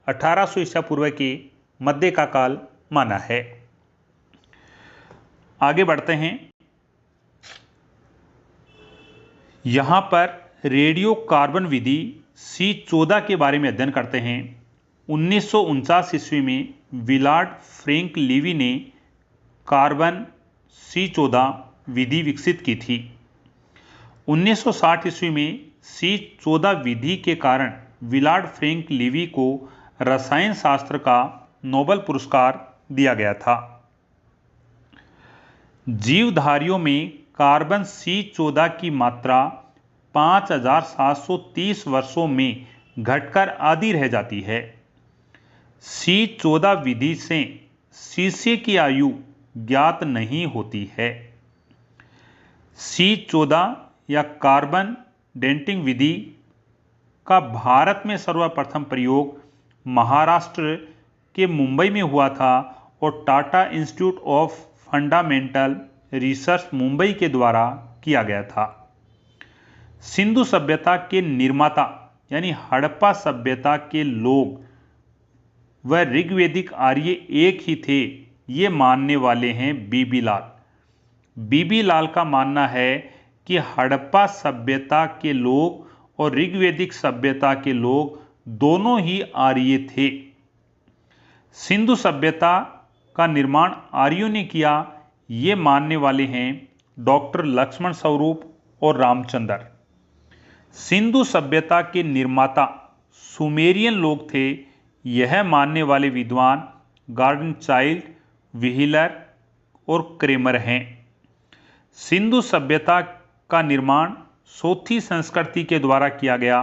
1800 ईसा पूर्व के मध्य का काल माना है। आगे बढ़ते हैं। यहां पर रेडियो कार्बन विधि C14 के बारे में अध्ययन करते हैं। 1949 ईस्वी में विलार्ड फ्रैंक लीवी ने कार्बन C14 विधि विकसित की थी। 1960 ईस्वी में C14 विधि के कारण विलार्ड फ्रैंक लीवी को रसायन शास्त्र का नोबेल पुरस्कार दिया गया था। जीवधारियों में कार्बन C14 की मात्रा 5730 वर्षों में घटकर आधी रह जाती है। C14 विधि से शीशे की आयु ज्ञात नहीं होती है। C14 या कार्बन डेटिंग विधि का भारत में सर्वप्रथम प्रयोग महाराष्ट्र के मुंबई में हुआ था और Tata institute of fundamental research Mumbai के द्वारा किया गया था। सिंधु सभ्यता के निर्माता यानी हड़प्पा सभ्यता के लोग व ऋग्वेदिक आर्य एक ही थे, ये मानने वाले हैं बीबी लाल। बीबी लाल का मानना है कि हड़प्पा सभ्यता के लोग और ऋग्वेदिक सभ्यता के लोग दोनों ही आर्य थे। सिंधु सभ्यता का निर्माण आर्यों ने किया, ये मानने वाले हैं डॉक्टर लक्ष्मण स्वरूप और रामचंद्र। सिंधु सभ्यता के निर्माता सुमेरियन लोग थे, यह मानने वाले विद्वान गार्डन चाइल्ड, व्हीलर और क्रेमर हैं। सिंधु सभ्यता का निर्माण सोथी संस्कृति के द्वारा किया गया,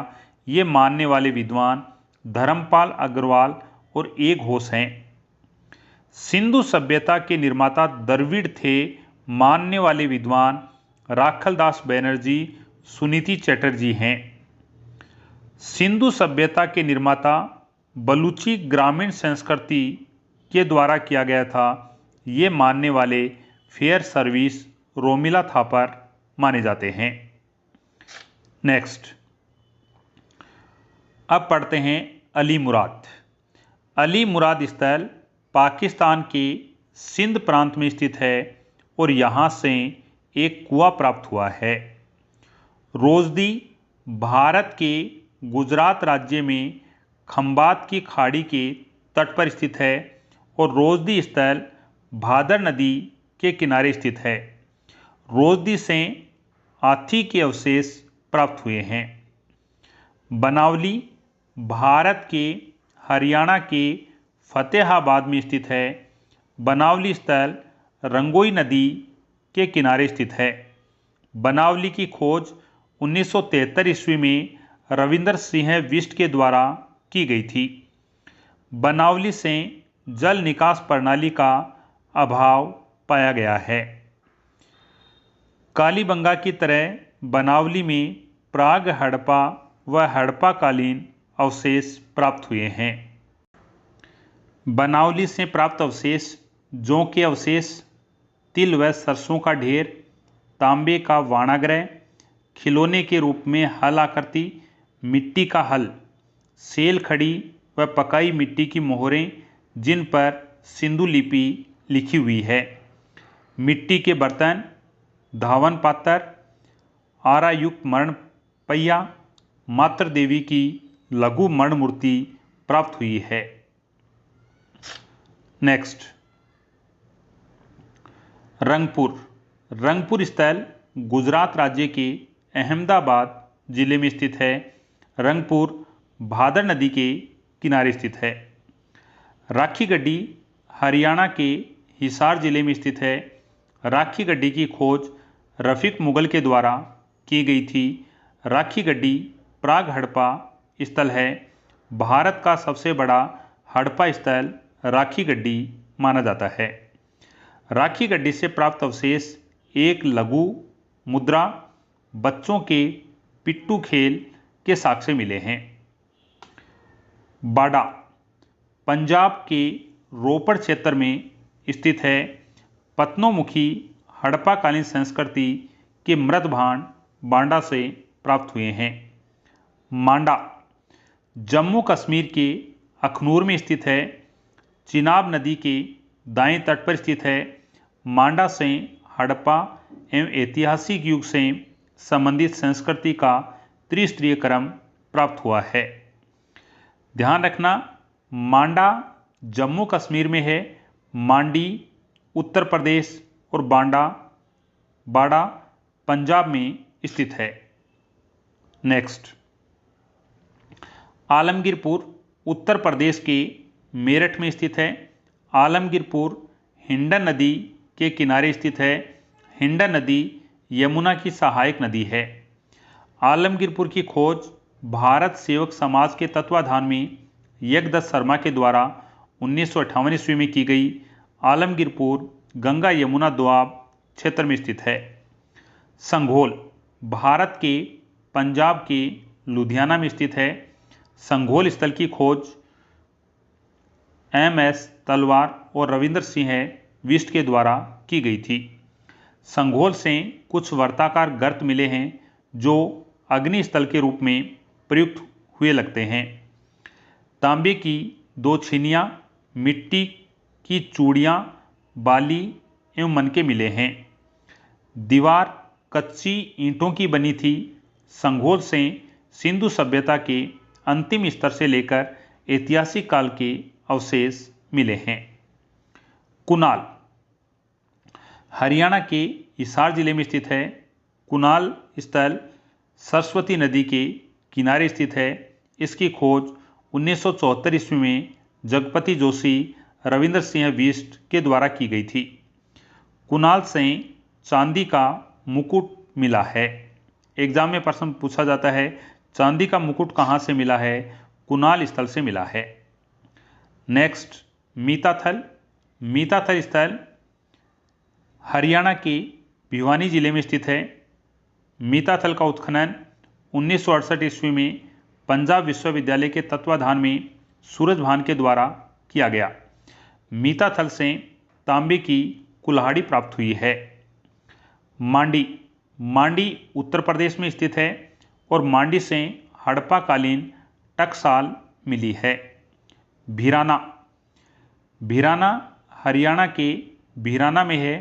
ये मानने वाले विद्वान धर्मपाल अग्रवाल और एक घोष हैं। सिंधु सभ्यता के निर्माता द्रविड़ थे, मानने वाले विद्वान राखलदास बैनर्जी, सुनीति चटर्जी हैं। सिंधु सभ्यता के निर्माता बलूची ग्रामीण संस्कृति के द्वारा किया गया था, ये मानने वाले फेयर सर्विस, रोमिला थापर माने जाते हैं। नेक्स्ट, अब पढ़ते हैं अली मुराद। अली मुराद स्थल पाकिस्तान के सिंध प्रांत में स्थित है और यहाँ से एक कुआं प्राप्त हुआ है। रोजदी भारत के गुजरात राज्य में खंबात की खाड़ी के तट पर स्थित है और रोजदी स्थल भादर नदी के किनारे स्थित है। रोजदी से हाथी के अवशेष प्राप्त हुए हैं। बनावली भारत के हरियाणा के फतेहाबाद में स्थित है। बनावली स्थल रंगोई नदी के किनारे स्थित है। बनावली की खोज 1973 ईस्वी में रविंदर सिंह बिष्ट के द्वारा की गई थी। बनावली से जल निकास प्रणाली का अभाव पाया गया है। कालीबंगा की तरह बनावली में प्राग हड़प्पा व हड़प्पा कालीन अवशेष प्राप्त हुए हैं। बनावली से प्राप्त अवशेष जौ के अवशेष, तिल व सरसों का ढेर, तांबे का वाणाग्रह, खिलौने के रूप में हल आकृति, मिट्टी का हल, सेल खड़ी व पकाई मिट्टी की मोहरें जिन पर सिंधु लिपि लिखी हुई है, मिट्टी के बर्तन, धावन पात्र, आरायुक्त मरण पहिया, मातृ देवी की लघु मरण मूर्ति प्राप्त हुई है। नेक्स्ट, रंगपुर। रंगपुर स्थल गुजरात राज्य के अहमदाबाद जिले में स्थित है। रंगपुर भादर नदी के किनारे स्थित है। राखी गड्डी हरियाणा के हिसार जिले में स्थित है। राखी गड्डी की खोज रफीक मुगल के द्वारा की गई थी। राखी गड्डी प्राग हड़प्पा स्थल है। भारत का सबसे बड़ा हड़प्पा स्थल राखी गड्डी माना जाता है। राखी गड्डी से प्राप्त अवशेष एक लघु मुद्रा, बच्चों के पिट्टू खेल के साक्ष्य मिले हैं। बाड़ा पंजाब के रोपड़ क्षेत्र में स्थित है। पत्नोमुखी हड़प्पा कालीन संस्कृति के मृत भांड बांडा से प्राप्त हुए हैं। मांडा जम्मू कश्मीर के अखनूर में स्थित है। चिनाब नदी के दाएं तट पर स्थित है। मांडा से हड़प्पा एवं ऐतिहासिक युग से संबंधित संस्कृति का त्रिस्तरीय क्रम प्राप्त हुआ है। ध्यान रखना, मांडा जम्मू कश्मीर में है, मांडी उत्तर प्रदेश और बाड़ा पंजाब में स्थित है। नेक्स्ट, आलमगीरपुर उत्तर प्रदेश के मेरठ में स्थित है। आलमगीरपुर हिंडन नदी के किनारे स्थित है। हिंडन नदी यमुना की सहायक नदी है। आलमगीरपुर की खोज भारत सेवक समाज के तत्वाधान में यज्ञदत्त शर्मा के द्वारा 1958 ईस्वी में की गई। आलमगीरपुर गंगा यमुना दोआब क्षेत्र में स्थित है। संघोल भारत के पंजाब के लुधियाना में स्थित है। संघोल स्थल की खोज MS तलवार और रविंदर सिंह बिष्ट के द्वारा की गई थी। संघोल से कुछ वर्ताकार गर्त मिले हैं जो अग्नि स्थल के रूप में प्रयुक्त हुए लगते हैं। तांबे की 2 छीनियाँ, मिट्टी की चूड़ियाँ, बाली एवं मनके मिले हैं। दीवार कच्ची ईंटों की बनी थी। संघोल से सिंधु सभ्यता के अंतिम स्तर से लेकर ऐतिहासिक काल के अवशेष मिले हैं। कुनाल हरियाणा के हिसार जिले में स्थित है। कुनाल स्थल सरस्वती नदी के किनारे स्थित है। इसकी खोज 1974 ईस्वी में जगपति जोशी, रविंद्र सिंह बिष्ट के द्वारा की गई थी। कुणाल से चांदी का मुकुट मिला है। एग्जाम में प्रश्न पूछा जाता है, चांदी का मुकुट कहाँ से मिला है? कुणाल स्थल से मिला है। नेक्स्ट, मीताथल। मीताथल स्थल हरियाणा के भिवानी जिले में स्थित है। मीताथल का उत्खनन 1968 ईस्वी में पंजाब विश्वविद्यालय के तत्वाधान में सूरजभान के द्वारा किया गया। मीताथल से तांबे की कुल्हाड़ी प्राप्त हुई है। मांडी। मांडी उत्तर प्रदेश में स्थित है और मांडी से हड़प्पा कालीन टकसाल मिली है। भिराना। भिराना हरियाणा के भिराना में है।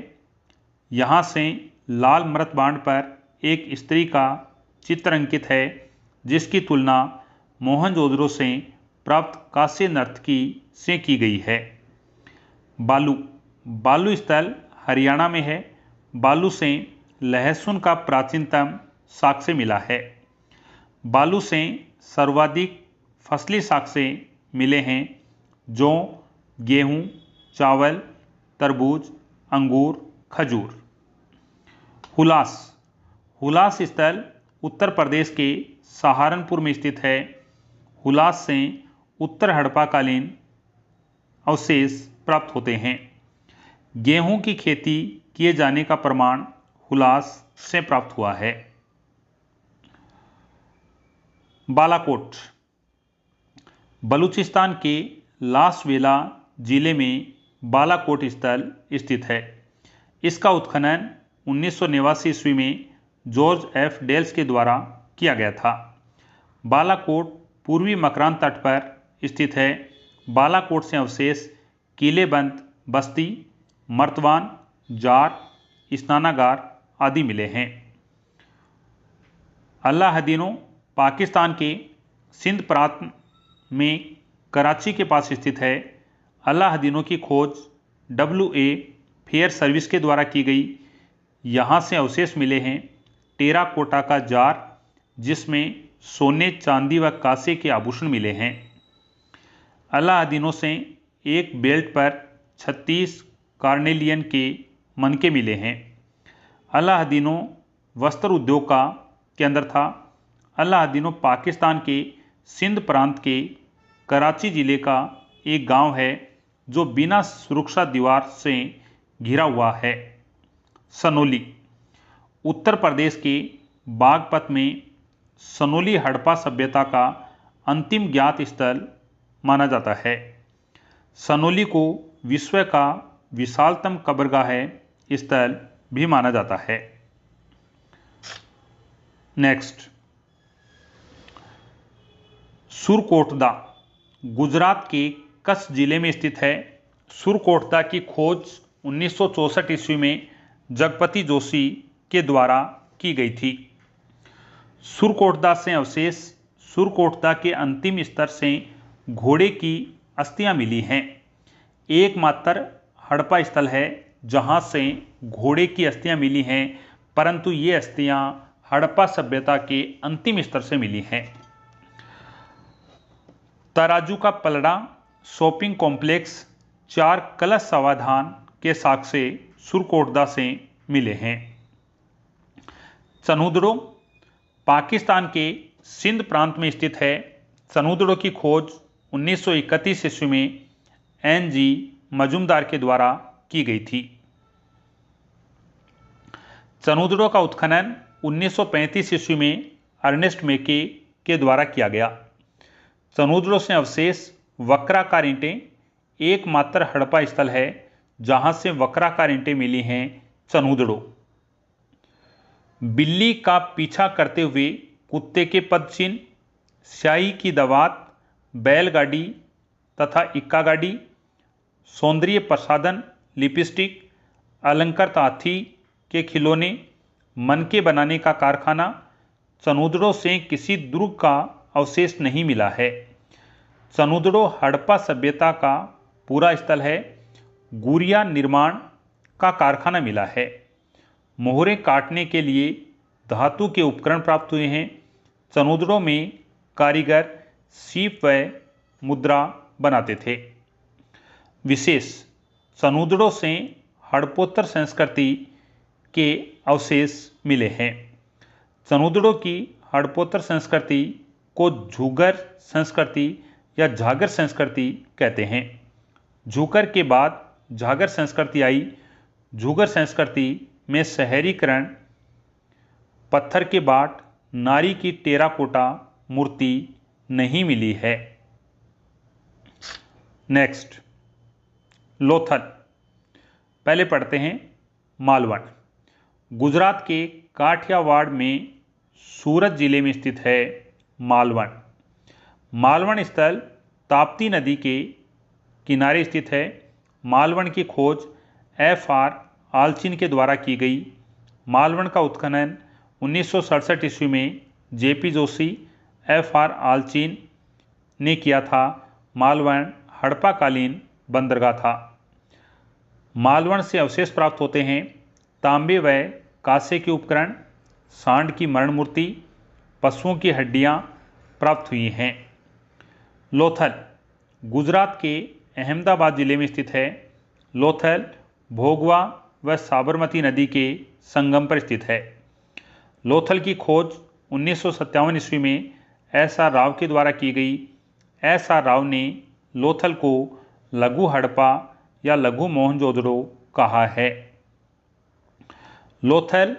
यहाँ से लाल मृतबांड पर एक स्त्री का चित्र अंकित है, जिसकी तुलना मोहनजोदड़ो से प्राप्त कांस्य नर्तकी से की गई है। बालू। बालू स्थल हरियाणा में है। बालू से लहसुन का प्राचीनतम साक्ष्य मिला है। बालू से सर्वाधिक फसली साक्ष्य मिले हैं, जौ, गेहूं, चावल, तरबूज, अंगूर, खजूर। हुलास। हुलास स्थल उत्तर प्रदेश के सहारनपुर में स्थित है। हुलास से उत्तर हड़प्पाकालीन अवशेष प्राप्त होते हैं। गेहूं की खेती किए जाने का प्रमाण हुलास से प्राप्त हुआ है। बालाकोट। बलूचिस्तान के लासवेला जिले में बालाकोट स्थल स्थित है। इसका उत्खनन 1989 ईस्वी में जॉर्ज एफ डेल्स के द्वारा किया गया था। बालाकोट पूर्वी मकरान तट पर स्थित है। बालाकोट से अवशेष किलेबंद बस्ती, मर्तवान, जार, स्नानागार आदि मिले हैं। अल्लाहदीनो पाकिस्तान के सिंध प्रांत में कराची के पास स्थित है। अल्लाहदीनो की खोज WA फेयर सर्विस के द्वारा की गई। यहाँ से अवशेष मिले हैं टेराकोटा का जार, जिसमें सोने, चांदी व कांसे के आभूषण मिले हैं। अल्लाहदीनो से एक बेल्ट पर 36 कार्नेलियन के मनके मिले हैं। अल्लाहदीनो वस्त्र उद्योग का केंद्र था। अल्लाहदीनो पाकिस्तान के सिंध प्रांत के कराची जिले का एक गांव है, जो बिना सुरक्षा दीवार से घिरा हुआ है। सनोली। उत्तर प्रदेश के बागपत में सनोली हड़प्पा सभ्यता का अंतिम ज्ञात स्थल माना जाता है। सनोली को विश्व का विशालतम कब्रगाह स्थल भी माना जाता है। नेक्स्ट, सुरकोटदा गुजरात के कच्छ जिले में स्थित है। सुरकोटदा की खोज 1964 ईस्वी में जगपति जोशी के द्वारा की गई थी। सुरकोटदा से अवशेष सुरकोटदा के अंतिम स्तर से घोड़े की अस्थियां मिली हैं। एकमात्र हड़प्पा स्थल है जहां से घोड़े की अस्थियां मिली हैं, परंतु ये अस्थियां हड़प्पा सभ्यता के अंतिम स्तर से मिली हैं। तराजू का पलड़ा शॉपिंग कॉम्प्लेक्स 4 कलश समाधान के साक्ष्य सुरकोटदा से मिले हैं। चनूदड़ो पाकिस्तान के सिंध प्रांत में स्थित है। चनूदड़ो की खोज 1931 ईस्वी में NG मजूमदार के द्वारा की गई थी। चनूदड़ो का उत्खनन 1935 ईस्वी में अर्नेस्ट मेके के द्वारा किया गया। चनूदड़ो से अवशेष वक्राकार ईंटें एकमात्र हड़प्पा स्थल है जहां से वक्राकार ईंटें मिली हैं। चनूदड़ो। बिल्ली का पीछा करते हुए कुत्ते के पदचिन्ह, स्याही की दवात, बैलगाड़ी तथा इक्का गाड़ी, सौंदर्य प्रसाधन, लिपस्टिक, अलंकृत हाथी के खिलौने, मनके बनाने का कारखाना। चनूदड़ो से किसी दुर्ग का अवशेष नहीं मिला है। चनूदड़ो हड़प्पा सभ्यता का पूरा स्थल है। गुड़िया निर्माण का कारखाना मिला है। मोहरें काटने के लिए धातु के उपकरण प्राप्त हुए हैं। चनोदड़ों में कारीगर सीप व मुद्रा बनाते थे। विशेष, चनोदड़ों से हड़पोत्तर संस्कृति के अवशेष मिले हैं। चनोदड़ों की हड़पोत्तर संस्कृति को झूगर संस्कृति या झागर संस्कृति कहते हैं। झूगर के बाद झागर संस्कृति आई। झूगर संस्कृति में शहरीकरण, पत्थर के बाट, नारी की टेराकोटा मूर्ति नहीं मिली है। नेक्स्ट, लोथल। पहले पढ़ते हैं मालवण। गुजरात के काठियावाड़ में सूरत जिले में स्थित है मालवण। मालवण स्थल ताप्ती नदी के किनारे स्थित है। मालवण की खोज F.R. आलचिन के द्वारा की गई। मालवण का उत्खनन 1967 ईस्वी में J.P. जोशी, F.R. आलचिन ने किया था। मालवण हड़प्पाकालीन बंदरगाह था। मालवण से अवशेष प्राप्त होते हैं। तांबे व कांसे के उपकरण, सांड की मरण मूर्ति, पशुओं की हड्डियां प्राप्त हुई हैं। लोथल गुजरात के अहमदाबाद जिले में स्थित है। लोथल भोगवा व साबरमती नदी के संगम पर स्थित है। लोथल की खोज 1957 ईस्वी में S.R. राव के द्वारा की गई। S.R. राव ने लोथल को लघु हड़प्पा या लघु मोहनजोदड़ो कहा है। लोथल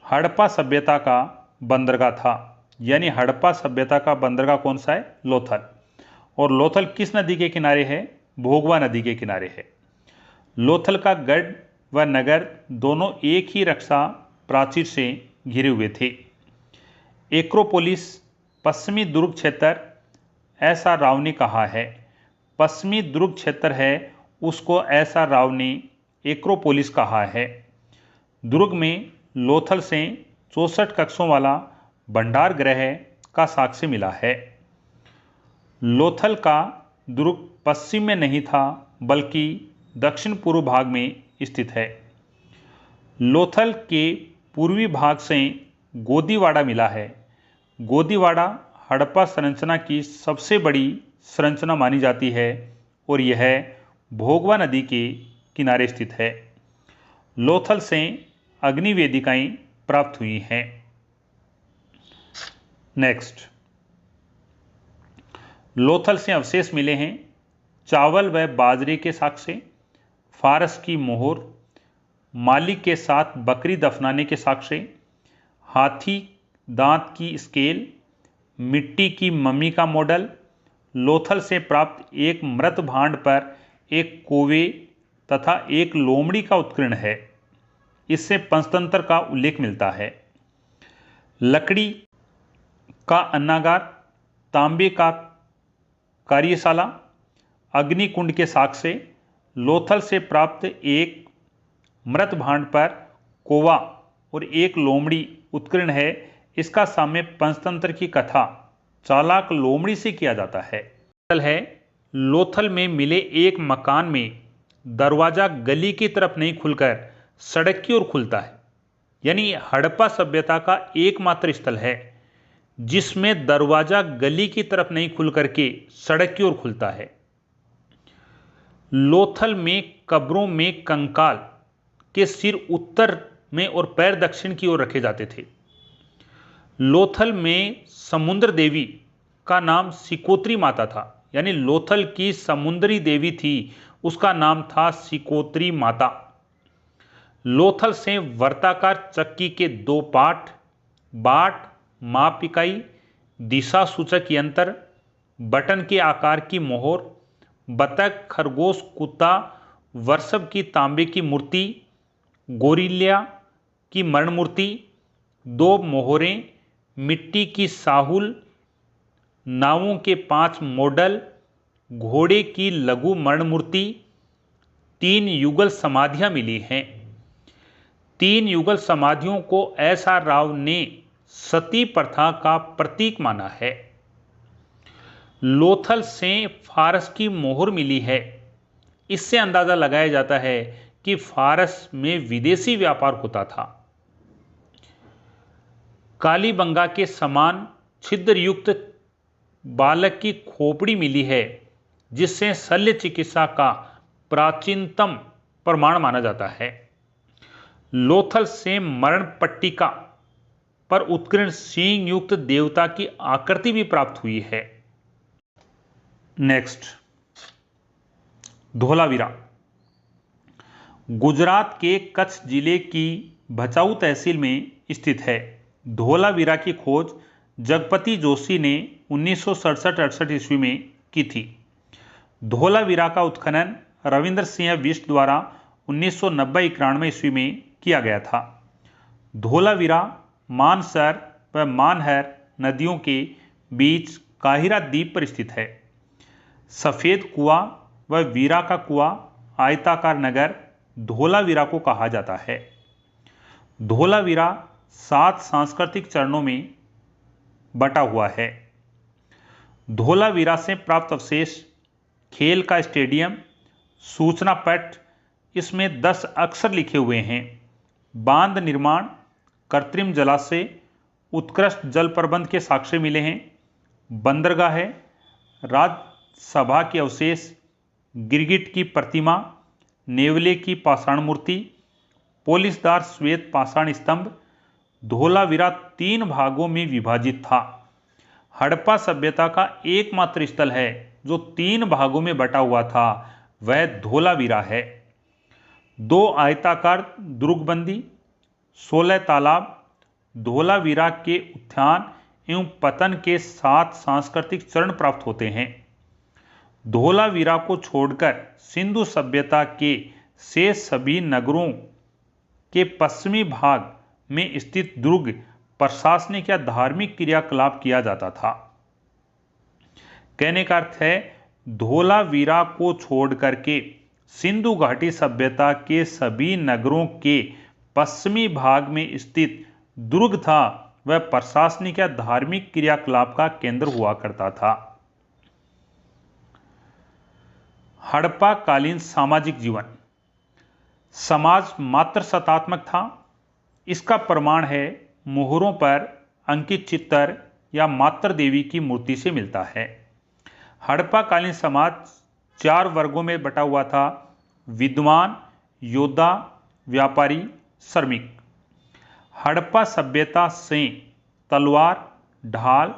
हड़प्पा सभ्यता का बंदरगाह था। यानी हड़प्पा सभ्यता का बंदरगाह कौन सा है? लोथल। और लोथल किस नदी के किनारे है? भोगवा नदी के किनारे है। लोथल का गढ़ व नगर दोनों एक ही रक्षा प्राचीर से घिरे हुए थे। एक्रोपोलिस पश्चिमी दुर्ग क्षेत्र S.R. राव ने कहा है। पश्चिमी दुर्ग क्षेत्र है, उसको S.R. राव ने एक्रोपोलिस कहा है। दुर्ग में लोथल से 64 कक्षों वाला भंडार गृह का साक्ष्य मिला है। लोथल का दुर्ग पश्चिम में नहीं था बल्कि दक्षिण पूर्व भाग में स्थित है। लोथल के पूर्वी भाग से गोदीवाड़ा मिला है। गोदीवाड़ा हड़प्पा संरचना की सबसे बड़ी संरचना मानी जाती है और यह भोगवा नदी के किनारे स्थित है। लोथल से अग्नि वेदिकाएं प्राप्त हुई हैं। नेक्स्ट, लोथल से अवशेष मिले हैं। चावल व बाजरे के साक्ष्य, फारस की मोहर, मालिक के साथ बकरी दफनाने के साक्ष्य, हाथी दांत की स्केल, मिट्टी की मम्मी का मॉडल। लोथल से प्राप्त एक मृत भांड पर एक कोवे तथा एक लोमड़ी का उत्कीर्ण है। इससे पंचतंत्र का उल्लेख मिलता है। लकड़ी का अन्नागार, तांबे का कार्यशाला, अग्निकुंड के साक्ष्य। लोथल से प्राप्त एक मृत भांड पर कोवा और एक लोमड़ी उत्कीर्ण है। इसका साम्य पंचतंत्र की कथा चालाक लोमड़ी से किया जाता है। लोथल में मिले एक मकान में दरवाजा गली की तरफ नहीं खुलकर सड़क की ओर खुलता है। यानी हड़प्पा सभ्यता का एकमात्र स्थल है जिसमें दरवाजा गली की तरफ नहीं खुल करके सड़क की ओर खुलता है। लोथल में कब्रों में कंकाल के सिर उत्तर में और पैर दक्षिण की ओर रखे जाते थे। लोथल में समुद्र देवी का नाम सिकोत्री माता था। यानी लोथल की समुद्री देवी थी, उसका नाम था सिकोत्री माता। लोथल से वर्ताकार चक्की के 2 पाठ, बाट, माप इकाई, दिशा सूचक यंत्र, बटन के आकार की मोहर, बतख, खरगोश, कुत्ता, वर्षभ की तांबे की मूर्ति, गोरिल्ला की मरण मूर्ति, 2 मोहरें, मिट्टी की साहुल, नावों के 5 मॉडल, घोड़े की लघु मरण मूर्ति, 3 युगल समाधियां मिली हैं। 3 युगल समाधियों को S.R. राव ने सती प्रथा का प्रतीक माना है। लोथल से फारस की मोहर मिली है। इससे अंदाजा लगाया जाता है कि फारस में विदेशी व्यापार होता था। कालीबंगा के समान छिद्र युक्त बालक की खोपड़ी मिली है, जिससे शल्य चिकित्सा का प्राचीनतम प्रमाण माना जाता है। लोथल से मरण पट्टिका पर उत्कीर्ण सींग युक्त देवता की आकृति भी प्राप्त हुई है। नेक्स्ट, धोलावीरा गुजरात के कच्छ जिले की भचाऊ तहसील में स्थित है। धोलावीरा की खोज जगपति जोशी ने 1967-68 ईस्वी में की थी। धोलावीरा का उत्खनन रविंद्र सिंह बिष्ट द्वारा 1990-91 ईस्वी में किया गया था। धोलावीरा मानसर व मानहर नदियों के बीच काहिरा द्वीप पर स्थित है। सफेद कुआं व वीरा का कुआं आयताकार नगर धोलावीरा को कहा जाता है। धोलावीरा 7 सांस्कृतिक चरणों में बटा हुआ है। धोलावीरा से प्राप्त अवशेष खेल का स्टेडियम, सूचना पट, इसमें 10 अक्षर लिखे हुए हैं। बांध निर्माण, कृत्रिम जलाशय, उत्कृष्ट जल प्रबंध के साक्ष्य मिले हैं। बंदरगाह है, राज्यसभा के अवशेष, गिरगिट की प्रतिमा, नेवले की पाषाण मूर्ति, पोलिसदार श्वेत पाषाण स्तंभ। धोलावीरा 3 भागों में विभाजित था। हड़प्पा सभ्यता का एकमात्र स्थल है जो 3 भागों में बटा हुआ था, वह धोलावीरा है। 2 आयताकार दुर्गबंदी, 16 तालाब, धोलावीरा के उत्थान एवं पतन के 7 सांस्कृतिक चरण प्राप्त होते हैं। धोलावीरा को छोड़कर सिंधु सभ्यता के शेष सभी नगरों के पश्चिमी भाग में स्थित दुर्ग प्रशासनिक या धार्मिक क्रियाकलाप किया जाता था। कहने का अर्थ है, धोलावीरा को छोड़कर के सिंधु घाटी सभ्यता के सभी नगरों के पश्चिमी भाग में स्थित दुर्ग था, वह प्रशासनिक या धार्मिक क्रियाकलाप का केंद्र हुआ करता था। हड़प्पा कालीन सामाजिक जीवन। समाज मात्र सत्तात्मक था। इसका प्रमाण है मोहरों पर अंकित चित्र या मात्र देवी की मूर्ति से मिलता है। हड़प्पा कालीन समाज 4 वर्गों में बटा हुआ था: विद्वान, योद्धा, व्यापारी, श्रमिक। हड़प्पा सभ्यता से तलवार, ढाल,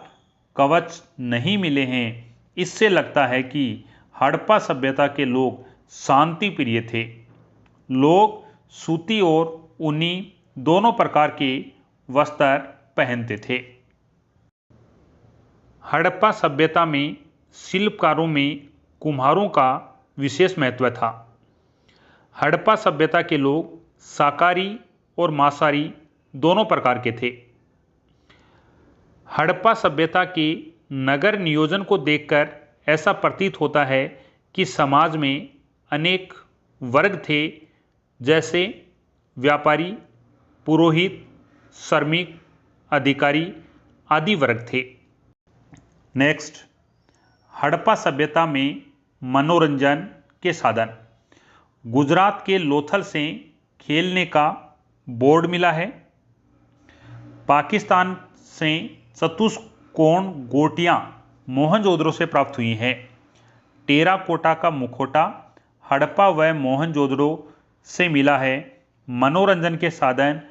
कवच नहीं मिले हैं। इससे लगता है कि हड़प्पा सभ्यता के लोग शांति प्रिय थे। लोग सूती और ऊनी दोनों प्रकार के वस्त्र पहनते थे। हड़प्पा सभ्यता में शिल्पकारों में कुम्हारों का विशेष महत्व था। हड़प्पा सभ्यता के लोग शाकाहारी और मांसाहारी दोनों प्रकार के थे। हड़प्पा सभ्यता के नगर नियोजन को देखकर ऐसा प्रतीत होता है कि समाज में अनेक वर्ग थे, जैसे व्यापारी, पुरोहित, श्रमिक, अधिकारी आदि वर्ग थे। नेक्स्ट, हड़प्पा सभ्यता में मनोरंजन के साधन। गुजरात के लोथल से खेलने का बोर्ड मिला है। पाकिस्तान से चतुष्कोण गोटियां मोहनजोदड़ो से प्राप्त हुई हैं। टेराकोटा का मुखौटा हड़प्पा व मोहनजोदड़ो से मिला है। मनोरंजन के साधन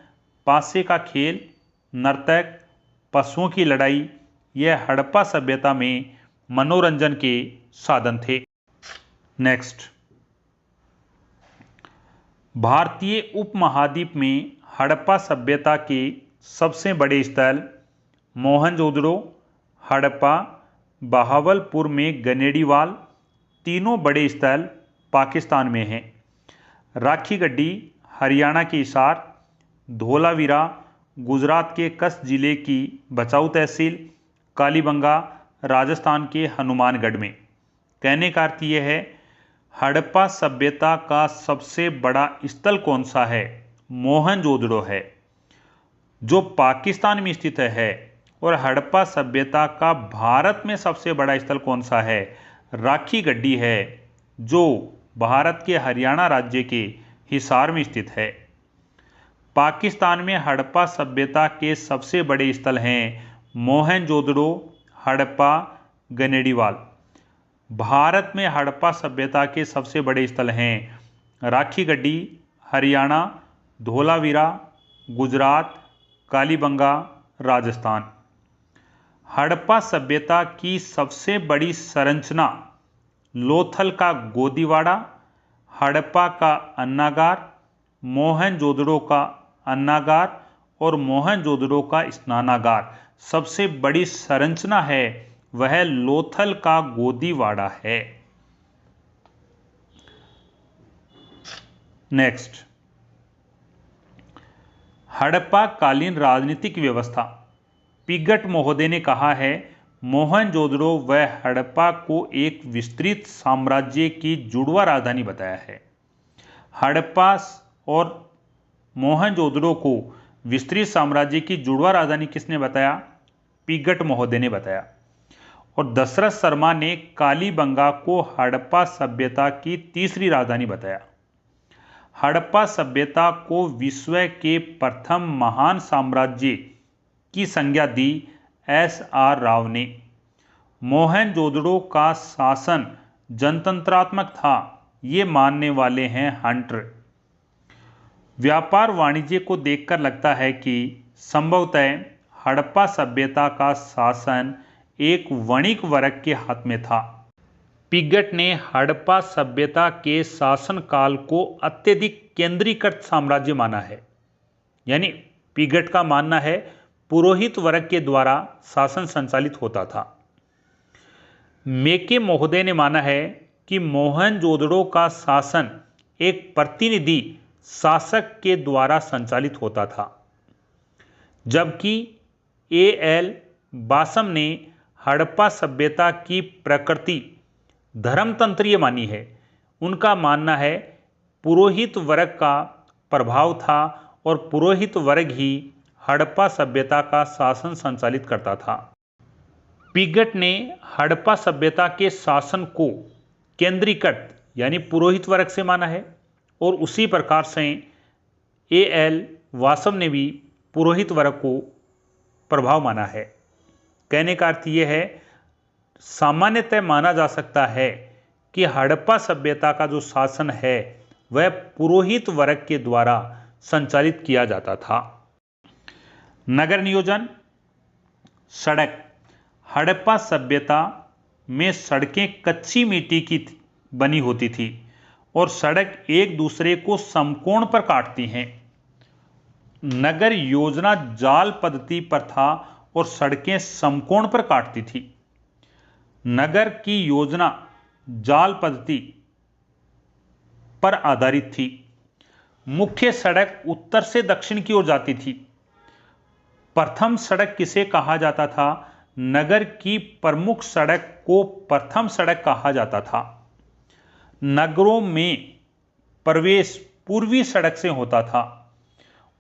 पासे का खेल, नर्तक, पशुओं की लड़ाई, यह हड़प्पा सभ्यता में मनोरंजन के साधन थे। नेक्स्ट, भारतीय उपमहाद्वीप में हड़प्पा सभ्यता के सबसे बड़े स्थल मोहनजोदड़ो, हड़प्पा, बहावलपुर में गनेड़ीवाल, तीनों बड़े स्थल पाकिस्तान में हैं। राखी गड्डी हरियाणा की हिसार, धोलावीरा गुजरात के कच्छ जिले की भचाऊ तहसील, कालीबंगा राजस्थान के हनुमानगढ़ में। कहने का अर्थ यह है, हड़प्पा सभ्यता का सबसे बड़ा स्थल कौन सा है? मोहनजोदड़ो है, जो पाकिस्तान में स्थित है। और हड़प्पा सभ्यता का भारत में सबसे बड़ा स्थल कौन सा है? राखी गड्डी है, जो भारत के हरियाणा राज्य के हिसार में स्थित है। पाकिस्तान में हड़प्पा सभ्यता के सबसे बड़े स्थल हैं मोहनजोदड़ो, हड़प्पा, गनेडीवाल। भारत में हड़प्पा सभ्यता के सबसे बड़े स्थल हैं राखीगढ़ी, हरियाणा, धोलावीरा, गुजरात, कालीबंगा, राजस्थान। हड़प्पा सभ्यता की सबसे बड़ी संरचना लोथल का गोदीवाड़ा, हड़प्पा का अन्नागार, मोहनजोदड़ो का अन्नागार और मोहनजोदड़ो का स्नानागार। सबसे बड़ी संरचना है वह लोथल का गोदीवाड़ा है। नेक्स्ट, हड़प्पा कालीन राजनीतिक व्यवस्था। पिगट महोदय ने कहा है मोहनजोदड़ो व हड़प्पा को एक विस्तृत साम्राज्य की जुड़वा राजधानी बताया है। हड़प्पा और मोहनजोदड़ो को विस्तृत साम्राज्य की जुड़वा राजधानी किसने बताया? पिगट महोदय ने बताया। और दशरथ शर्मा ने कालीबंगा को हड़प्पा सभ्यता की तीसरी राजधानी बताया। हड़प्पा सभ्यता को विश्व के प्रथम महान साम्राज्य की संज्ञा दी एस.आर. राव ने। मोहनजोदड़ो का शासन जनतंत्रात्मक था, ये मानने वाले हैं हंटर। व्यापार वाणिज्य को देखकर लगता है कि संभवतः हड़प्पा सभ्यता का शासन एक वणिक वर्ग के हाथ में था। पिगट ने हड़प्पा सभ्यता के शासनकाल को अत्यधिक केंद्रीकृत साम्राज्य माना है। यानी पिगट का मानना है पुरोहित वर्ग के द्वारा शासन संचालित होता था। मेके महोदय ने माना है कि मोहनजोदड़ो का शासन एक प्रतिनिधि शासक के द्वारा संचालित होता था, जबकि ए.एल. बासम ने हड़प्पा सभ्यता की प्रकृति धर्मतंत्रीय मानी है। उनका मानना है पुरोहित वर्ग का प्रभाव था और पुरोहित वर्ग ही हड़प्पा सभ्यता का शासन संचालित करता था। पिगट ने हड़प्पा सभ्यता के शासन को केंद्रीकृत यानी पुरोहित वर्ग से माना है और उसी प्रकार से ए.एल. वासम ने भी पुरोहित वर्ग को प्रभाव माना है। कहने का अर्थ यह है, सामान्यतः माना जा सकता है कि हड़प्पा सभ्यता का जो शासन है वह पुरोहित वर्ग के द्वारा संचालित किया जाता था। नगर नियोजन, सड़क। हड़प्पा सभ्यता में सड़कें कच्ची मिट्टी की बनी होती थी और सड़क एक दूसरे को समकोण पर काटती हैं। नगर योजना जाल पद्धति पर था और सड़कें समकोण पर काटती थी। नगर की योजना जाल पद्धति पर आधारित थी। मुख्य सड़क उत्तर से दक्षिण की ओर जाती थी। प्रथम सड़क किसे कहा जाता था? नगर की प्रमुख सड़क को प्रथम सड़क कहा जाता था। नगरों में प्रवेश पूर्वी सड़क से होता था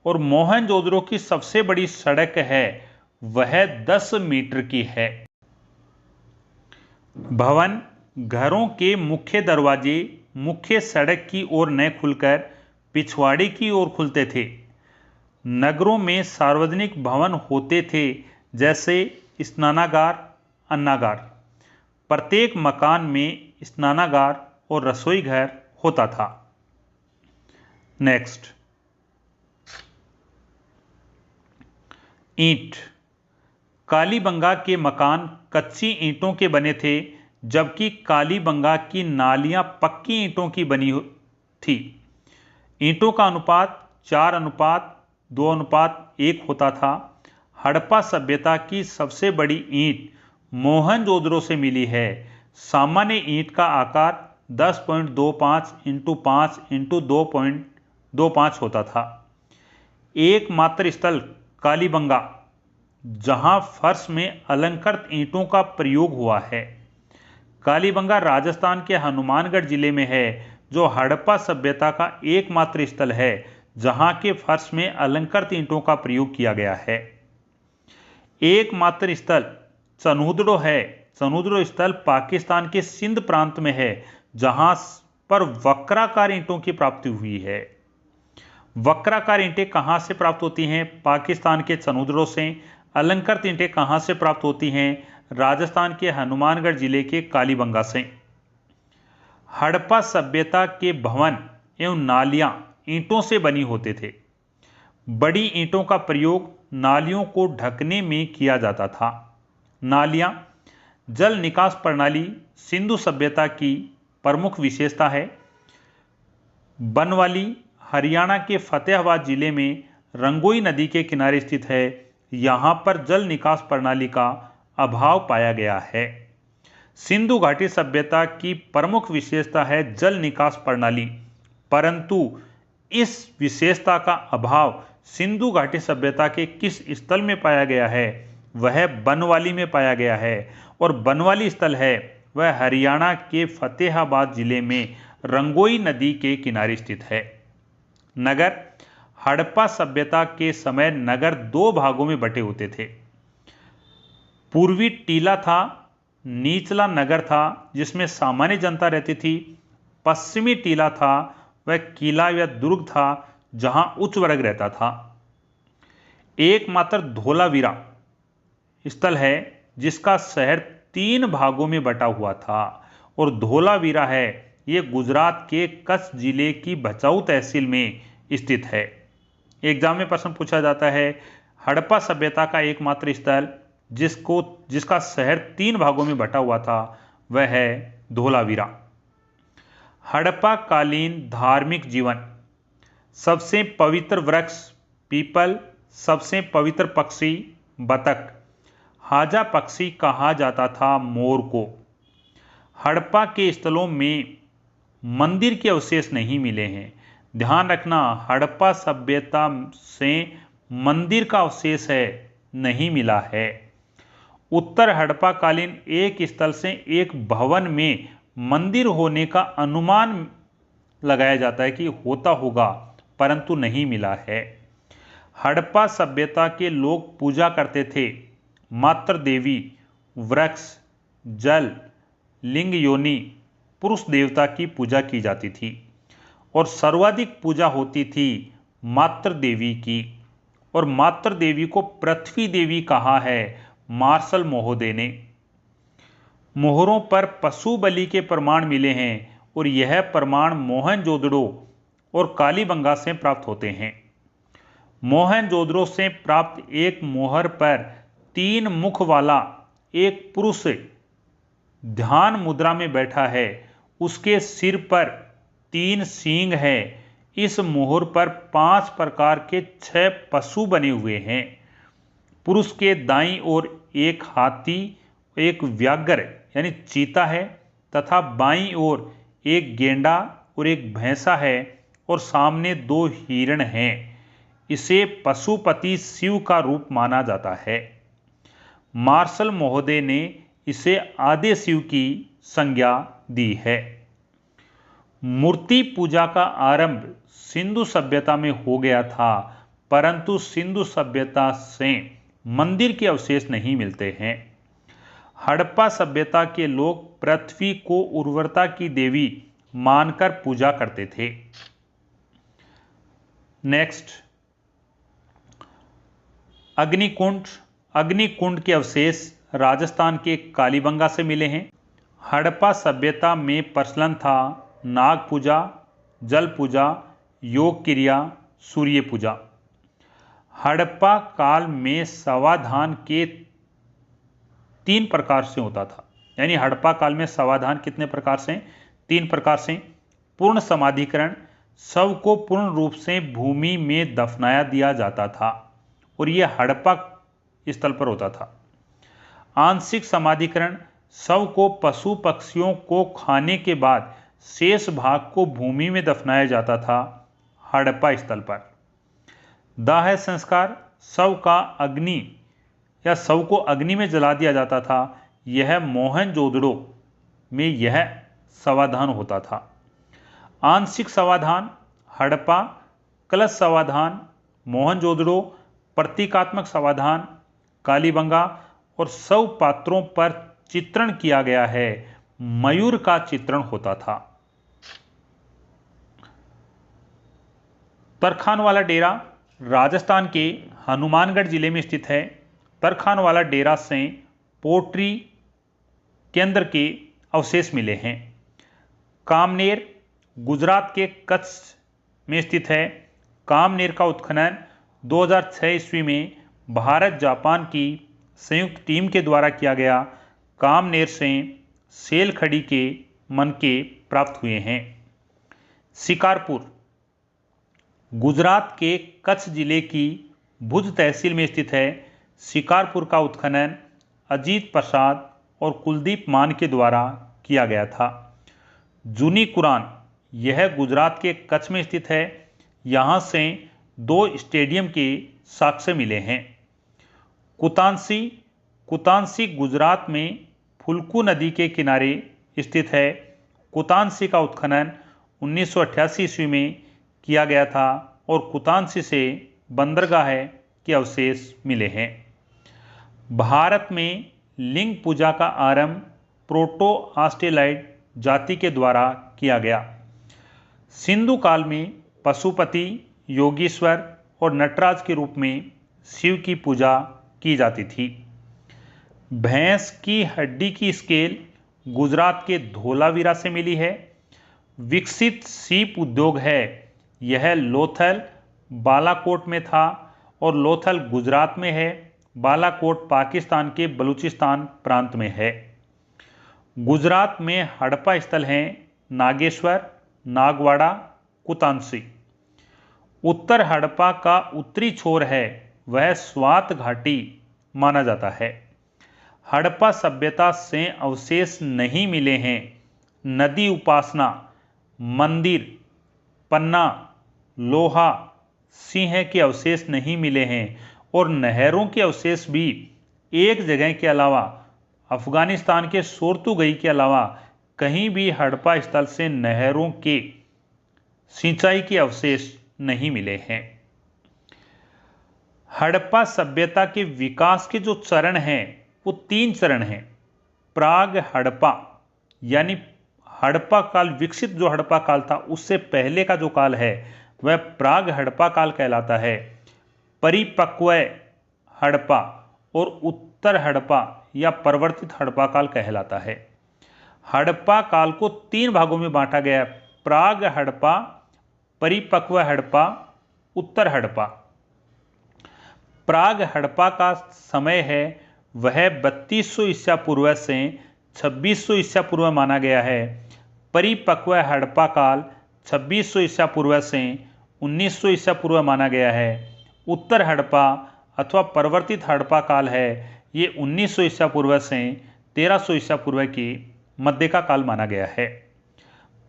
और मोहनजोदड़ो की सबसे बड़ी सड़क है वह 10 मीटर की है। भवन, घरों के मुख्य दरवाजे मुख्य सड़क की ओर न खुलकर पिछवाड़े की ओर खुलते थे। नगरों में सार्वजनिक भवन होते थे जैसे स्नानागार, अन्नागार। प्रत्येक मकान में स्नानागार और रसोई घर होता था। नेक्स्ट, ईंट। कालीबंगा के मकान कच्ची ईंटों के बने थे, जबकि कालीबंगा की नालियां पक्की ईंटों की बनी थी। ईंटों का अनुपात 4:2:1 होता था। हड़प्पा सभ्यता की सबसे बड़ी ईंट मोहनजोदड़ो से मिली है। सामान्य ईंट का आकार 10.25 × 5 × 2.25 होता था। एकमात्र स्थल कालीबंगा जहां फर्श में अलंकृत ईंटों का प्रयोग हुआ है। कालीबंगा राजस्थान के हनुमानगढ़ जिले में है, जो हड़प्पा सभ्यता का एकमात्र स्थल है जहां के फर्श में अलंकृत ईंटों का प्रयोग किया गया है। एकमात्र स्थल चनूदड़ो है। चनूदड़ो स्थल पाकिस्तान के सिंध प्रांत में है, जहां पर वक्राकार ईंटों की प्राप्ति हुई है। वक्राकार ईंटें कहां से प्राप्त होती हैं? पाकिस्तान के समुद्रों से। अलंकृत ईंटें कहां से प्राप्त होती हैं? राजस्थान के हनुमानगढ़ जिले के कालीबंगा से। हड़प्पा सभ्यता के भवन एवं नालियां ईंटों से बनी होते थे। बड़ी ईंटों का प्रयोग नालियों को ढकने में किया जाता था। नालियां जल निकास प्रणाली सिंधु सभ्यता की प्रमुख विशेषता है। बनवाली हरियाणा के फतेहाबाद जिले में रंगोई नदी के किनारे स्थित है। यहां पर जल निकास प्रणाली का अभाव पाया गया है। सिंधु घाटी सभ्यता की प्रमुख विशेषता है जल निकास प्रणाली, परंतु इस विशेषता का अभाव सिंधु घाटी सभ्यता के किस स्थल में पाया गया है? वह बनवाली में पाया गया है, और बनवाली स्थल है वह हरियाणा के फतेहाबाद जिले में रंगोई नदी के किनारे स्थित है। नगर हड़प्पा सभ्यता के समय नगर दो भागों में बटे होते थे। पूर्वी टीला था, निचला नगर था जिसमें सामान्य जनता रहती थी। पश्चिमी टीला था, वह किला या दुर्ग था जहां उच्च वर्ग रहता था। एकमात्र धोलावीरा स्थल है जिसका शहर 3 भागों में बटा हुआ था, और धोलावीरा है ये गुजरात के कच्छ जिले की भचाऊ तहसील में स्थित है। एग्जाम में प्रश्न पूछा जाता है, हड़प्पा सभ्यता का एकमात्र स्थल जिसका शहर 3 भागों में बटा हुआ था वह है धोलावीरा। हड़प्पा कालीन धार्मिक जीवन। सबसे पवित्र वृक्ष पीपल, सबसे पवित्र पक्षी बतख, हाजा पक्षी कहा जाता था मोर को। हड़प्पा के स्थलों में मंदिर के अवशेष नहीं मिले हैं। ध्यान रखना, हड़प्पा सभ्यता से मंदिर का अवशेष है नहीं मिला है। उत्तर हड़प्पा कालीन एक स्थल से एक भवन में मंदिर होने का अनुमान लगाया जाता है कि होता होगा, परंतु नहीं मिला है। हड़प्पा सभ्यता के लोग पूजा करते थे मातृ देवी, वृक्ष, जल, लिंग योनि, पुरुष देवता की पूजा की जाती थी, और सर्वाधिक पूजा होती थी मातृ देवी की। और मातृ देवी को पृथ्वी देवी कहा है मार्शल महोदय ने। मोहरों पर पशु बलि के प्रमाण मिले हैं, और यह प्रमाण मोहनजोदड़ो और कालीबंगा से प्राप्त होते हैं। मोहनजोदड़ो से प्राप्त एक मोहर पर 3 मुख वाला एक पुरुष ध्यान मुद्रा में बैठा है, उसके सिर पर 3 सींग है। इस मोहर पर 5 प्रकार के 6 पशु बने हुए हैं। पुरुष के दाईं ओर एक हाथी, एक व्याघ्र यानी चीता है, तथा बाईं ओर एक गेंडा और एक भैंसा है, और सामने 2 हिरण हैं। इसे पशुपति शिव का रूप माना जाता है। मार्शल महोदय ने इसे आदि शिव की संज्ञा दी है। मूर्ति पूजा का आरंभ सिंधु सभ्यता में हो गया था, परंतु सिंधु सभ्यता से मंदिर के अवशेष नहीं मिलते हैं। हड़प्पा सभ्यता के लोग पृथ्वी को उर्वरता की देवी मानकर पूजा करते थे। नेक्स्ट, अग्निकुंड। अग्निकुंड के अवशेष राजस्थान के कालीबंगा से मिले हैं। हड़प्पा सभ्यता में प्रचलन था नाग पूजा, जल पूजा, योग क्रिया, सूर्य पूजा। हड़प्पा काल में समाधान के 3 प्रकार से होता था। यानी हड़प्पा काल में समाधान कितने प्रकार से? 3 प्रकार से। पूर्ण समाधिकरण, शव को पूर्ण रूप से भूमि में दफनाया दिया जाता था, और यह हड़प्पा स्थल पर होता था। आंशिक समाधिकरण, शव को पशु पक्षियों को खाने के बाद शेष भाग को भूमि में दफनाया जाता था, हड़प्पा स्थल पर। दाह संस्कार, शव को अग्नि में जला दिया जाता था, यह मोहनजोदड़ो में यह समाधान होता था। आंशिक समाधान हड़प्पा, कलश समाधान मोहनजोदड़ो, प्रतीकात्मक समाधान कालीबंगा, और शव पात्रों पर चित्रण किया गया है मयूर का चित्रण होता था। तरखानवाला डेरा राजस्थान के हनुमानगढ़ जिले में स्थित है। तरखानवाला डेरा से पोट्री केंद्र के अवशेष मिले हैं। कामनेर गुजरात के कच्छ में स्थित है। कामनेर का उत्खनन 2006 ईस्वी में भारत जापान की संयुक्त टीम के द्वारा किया गया। कामनेर से सेल खड़ी के मनके प्राप्त हुए हैं। शिकारपुर गुजरात के कच्छ जिले की भुज तहसील में स्थित है। शिकारपुर का उत्खनन अजीत प्रसाद और कुलदीप मान के द्वारा किया गया था। जूनी कुरान यह गुजरात के कच्छ में स्थित है। यहाँ से 2 स्टेडियम के साक्ष्य मिले हैं। कुतानसी गुजरात में फुल्कू नदी के किनारे स्थित है। कुतानसी का उत्खनन 1988 ईस्वी में किया गया था और कुतानसी से बंदरगाह के अवशेष मिले हैं। भारत में लिंग पूजा का आरंभ प्रोटो ऑस्ट्रेलाइड जाति के द्वारा किया गया। सिंधु काल में पशुपति, योगीश्वर और नटराज के रूप में शिव की पूजा की जाती थी। भैंस की हड्डी की स्केल गुजरात के धोलावीरा से मिली है। विकसित सीप उद्योग है। यह लोथल बालाकोट में था और लोथल गुजरात में है। बालाकोट पाकिस्तान के बलूचिस्तान प्रांत में है। गुजरात में हड़प्पा स्थल हैं नागेश्वर, नागवाड़ा, कुतानसी। उत्तर हड़प्पा का उत्तरी छोर है वह स्वात घाटी माना जाता है। हड़प्पा सभ्यता से अवशेष नहीं मिले हैं। नदी उपासना, मंदिर, पन्ना, लोहा, सिंह के अवशेष नहीं मिले हैं और नहरों के अवशेष भी एक जगह के अलावा अफगानिस्तान के सोर्तुगई के अलावा कहीं भी हड़प्पा स्थल से नहरों के सिंचाई के अवशेष नहीं मिले हैं। हड़प्पा सभ्यता के विकास के जो चरण हैं वो 3 चरण हैं। प्राग हड़प्पा यानी हड़प्पा काल, विकसित जो हड़प्पा काल था उससे पहले का जो काल है वह प्राग हड़प्पा काल कहलाता है। परिपक्व हड़प्पा और उत्तर हड़प्पा या परिवर्तित हड़प्पा काल कहलाता है। हड़प्पा काल को 3 भागों में बांटा गया है। प्राग हड़प्पा, परिपक्व हड़प्पा, उत्तर हड़प्पा। प्राग हड़प्पा का समय है वह 3200 ईसा पूर्व से 2600 ईसा पूर्व माना गया है। परिपक्व हड़प्पा काल 2600 ईसा पूर्व से 1900 ईसा पूर्व माना गया है। उत्तर हड़प्पा अथवा परिवर्तित हड़प्पा काल है ये 1900 ईसा पूर्व से 1300 ईसा पूर्व के मध्य का काल माना गया है।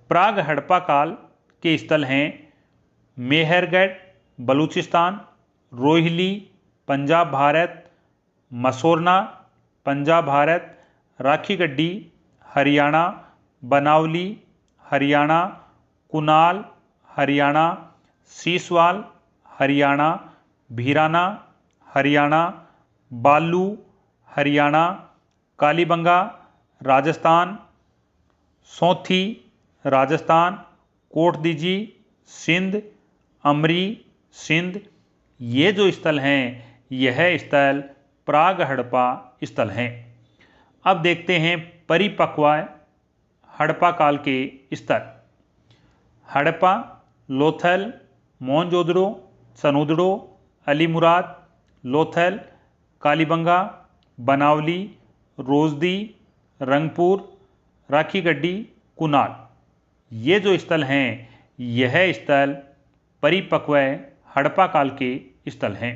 प्राग हड़प्पा काल के स्थल हैं मेहरगढ़ बलूचिस्तान, रोहिली पंजाब भारत, मसोरना पंजाब भारत, राखीगढ़ी हरियाणा, बनावली हरियाणा, कुनाल हरियाणा, सीसवाल हरियाणा, भीराना हरियाणा, बालू हरियाणा, कालीबंगा राजस्थान, सौंथी राजस्थान, कोटदीजी सिंध, अमरी सिंध। ये जो स्थल हैं यह स्थल प्राग हड़प्पा स्थल हैं। अब देखते हैं परिपक्व हड़प्पा काल के स्थल। हड़प्पा, लोथल, मोहनजोदड़ो, सनोदड़ो, अलीमुराद, लोथल, कालीबंगा, बनावली, रोजदी, रंगपुर, राखीगढ़ी, कुनाल। ये जो स्थल हैं यह स्थल परिपक्व हड़प्पा काल के स्थल हैं।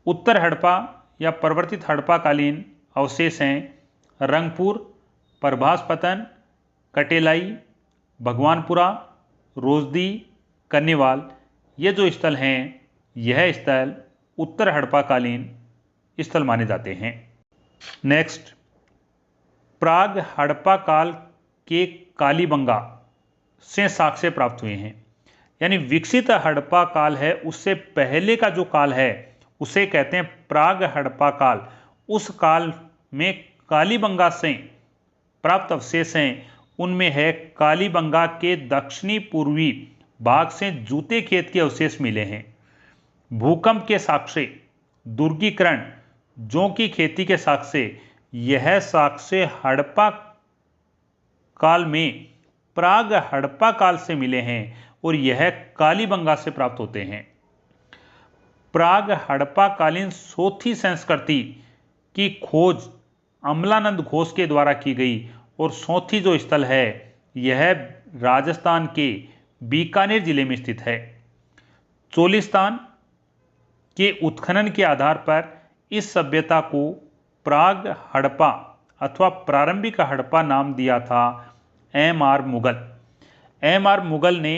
उत्तर हड़प्पा या परिवर्तित हड़प्पा कालीन अवशेष हैं रंगपुर, प्रभासपतन, कटेलाई, भगवानपुरा, रोजदी, कन्नीवाल। ये जो स्थल हैं यह स्थल उत्तर हड़प्पा कालीन स्थल माने जाते हैं। नेक्स्ट, प्राग हड़प्पा काल के कालीबंगा से साक्ष्य प्राप्त हुए हैं। यानी विकसित हड़प्पा काल है उससे पहले का जो काल है उसे कहते हैं प्राग हड़प्पा काल। उस काल में कालीबंगा से प्राप्त अवशेष हैं उनमें है कालीबंगा के दक्षिणी पूर्वी भाग से जूते खेत के अवशेष मिले हैं। भूकंप के साक्ष्य, दुर्गीकरण, जौ की खेती के साक्ष्य, यह साक्ष्य हड़प्पा काल में प्राग हड़प्पा काल से मिले हैं और यह कालीबंगा से प्राप्त होते हैं। प्राग हड़प्पा कालीन सोथी संस्कृति की खोज अमलानंद घोष के द्वारा की गई और सोथी जो स्थल है यह राजस्थान के बीकानेर जिले में स्थित है। चोलिस्तान के उत्खनन के आधार पर इस सभ्यता को प्राग हड़प्पा अथवा प्रारंभिक हड़प्पा नाम दिया था M.R. मुगल। M.R. मुगल ने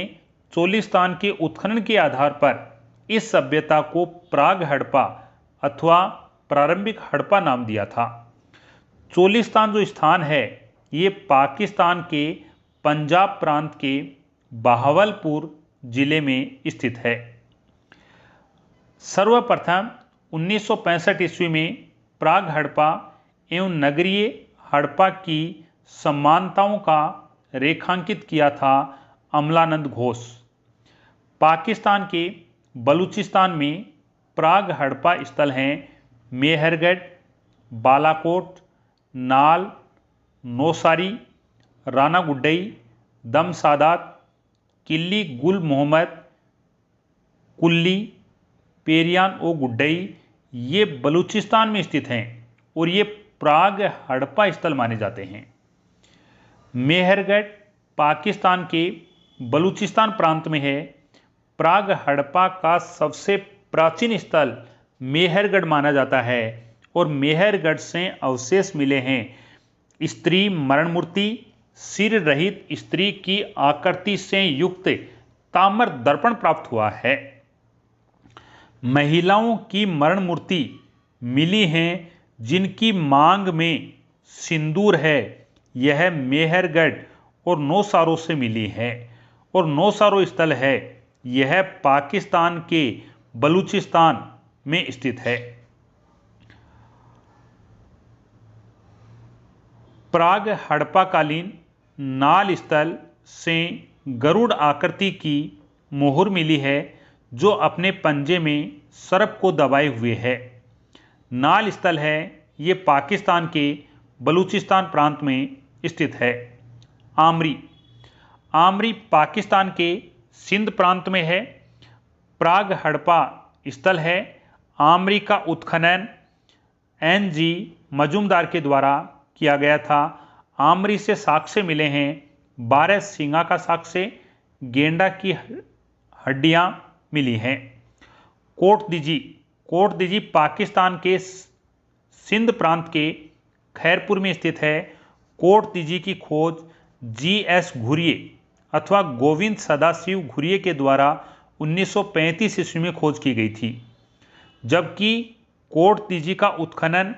चोलिस्तान के उत्खनन के आधार पर इस सभ्यता को प्राग हड़प्पा अथवा प्रारंभिक हड़प्पा नाम दिया था। चोलिस्तान जो स्थान है ये पाकिस्तान के पंजाब प्रांत के बहावलपुर जिले में स्थित है। सर्वप्रथम 1965 ईस्वी में प्राग हड़प्पा एवं नगरीय हड़प्पा की समानताओं का रेखांकित किया था अमलानंद घोष। पाकिस्तान के बलूचिस्तान में प्राग हड़प्पा स्थल हैं मेहरगढ़, बालाकोट, नाल, नौसारी, राना गुड्डई, दम सादात, किल्ली गुल मोहम्मद, कुल्ली, पेरियान ओ गुड्डई, ये बलूचिस्तान में स्थित हैं और ये प्राग हड़प्पा स्थल माने जाते हैं। मेहरगढ़ पाकिस्तान के बलूचिस्तान प्रांत में है। प्राग हड़प्पा का सबसे प्राचीन स्थल मेहरगढ़ माना जाता है और मेहरगढ़ से अवशेष मिले हैं स्त्री मरण मूर्ति, सिर रहित स्त्री की आकृति से युक्त ताम्र दर्पण प्राप्त हुआ है। महिलाओं की मरण मूर्ति मिली हैं जिनकी मांग में सिंदूर है, यह मेहरगढ़ और नौसारो से मिली है और नौसारो स्थल है यह पाकिस्तान के बलूचिस्तान में स्थित है। प्राग हड़प्पा कालीन नाल स्थल से गरुड़ आकृति की मोहर मिली है जो अपने पंजे में सर्प को दबाए हुए है। नाल स्थल है ये पाकिस्तान के बलूचिस्तान प्रांत में स्थित है। आमरी, आमरी पाकिस्तान के सिंध प्रांत में है। प्राग हड़प्पा स्थल है। आमरी का उत्खनन N.G. मजूमदार के द्वारा किया गया था। आमरी से साक्ष्य मिले हैं 12 सींगा का साक्ष्य, गेंडा की हड्डियां मिली हैं। कोटदीजी, कोटदीजी पाकिस्तान के सिंध प्रांत के खैरपुर में स्थित है। कोटदीजी की खोज G.S. घुरिये अथवा गोविंद सदाशिव घुरिये के द्वारा 1935 ईस्वी में खोज की गई थी, जबकि कोटदीजी का उत्खनन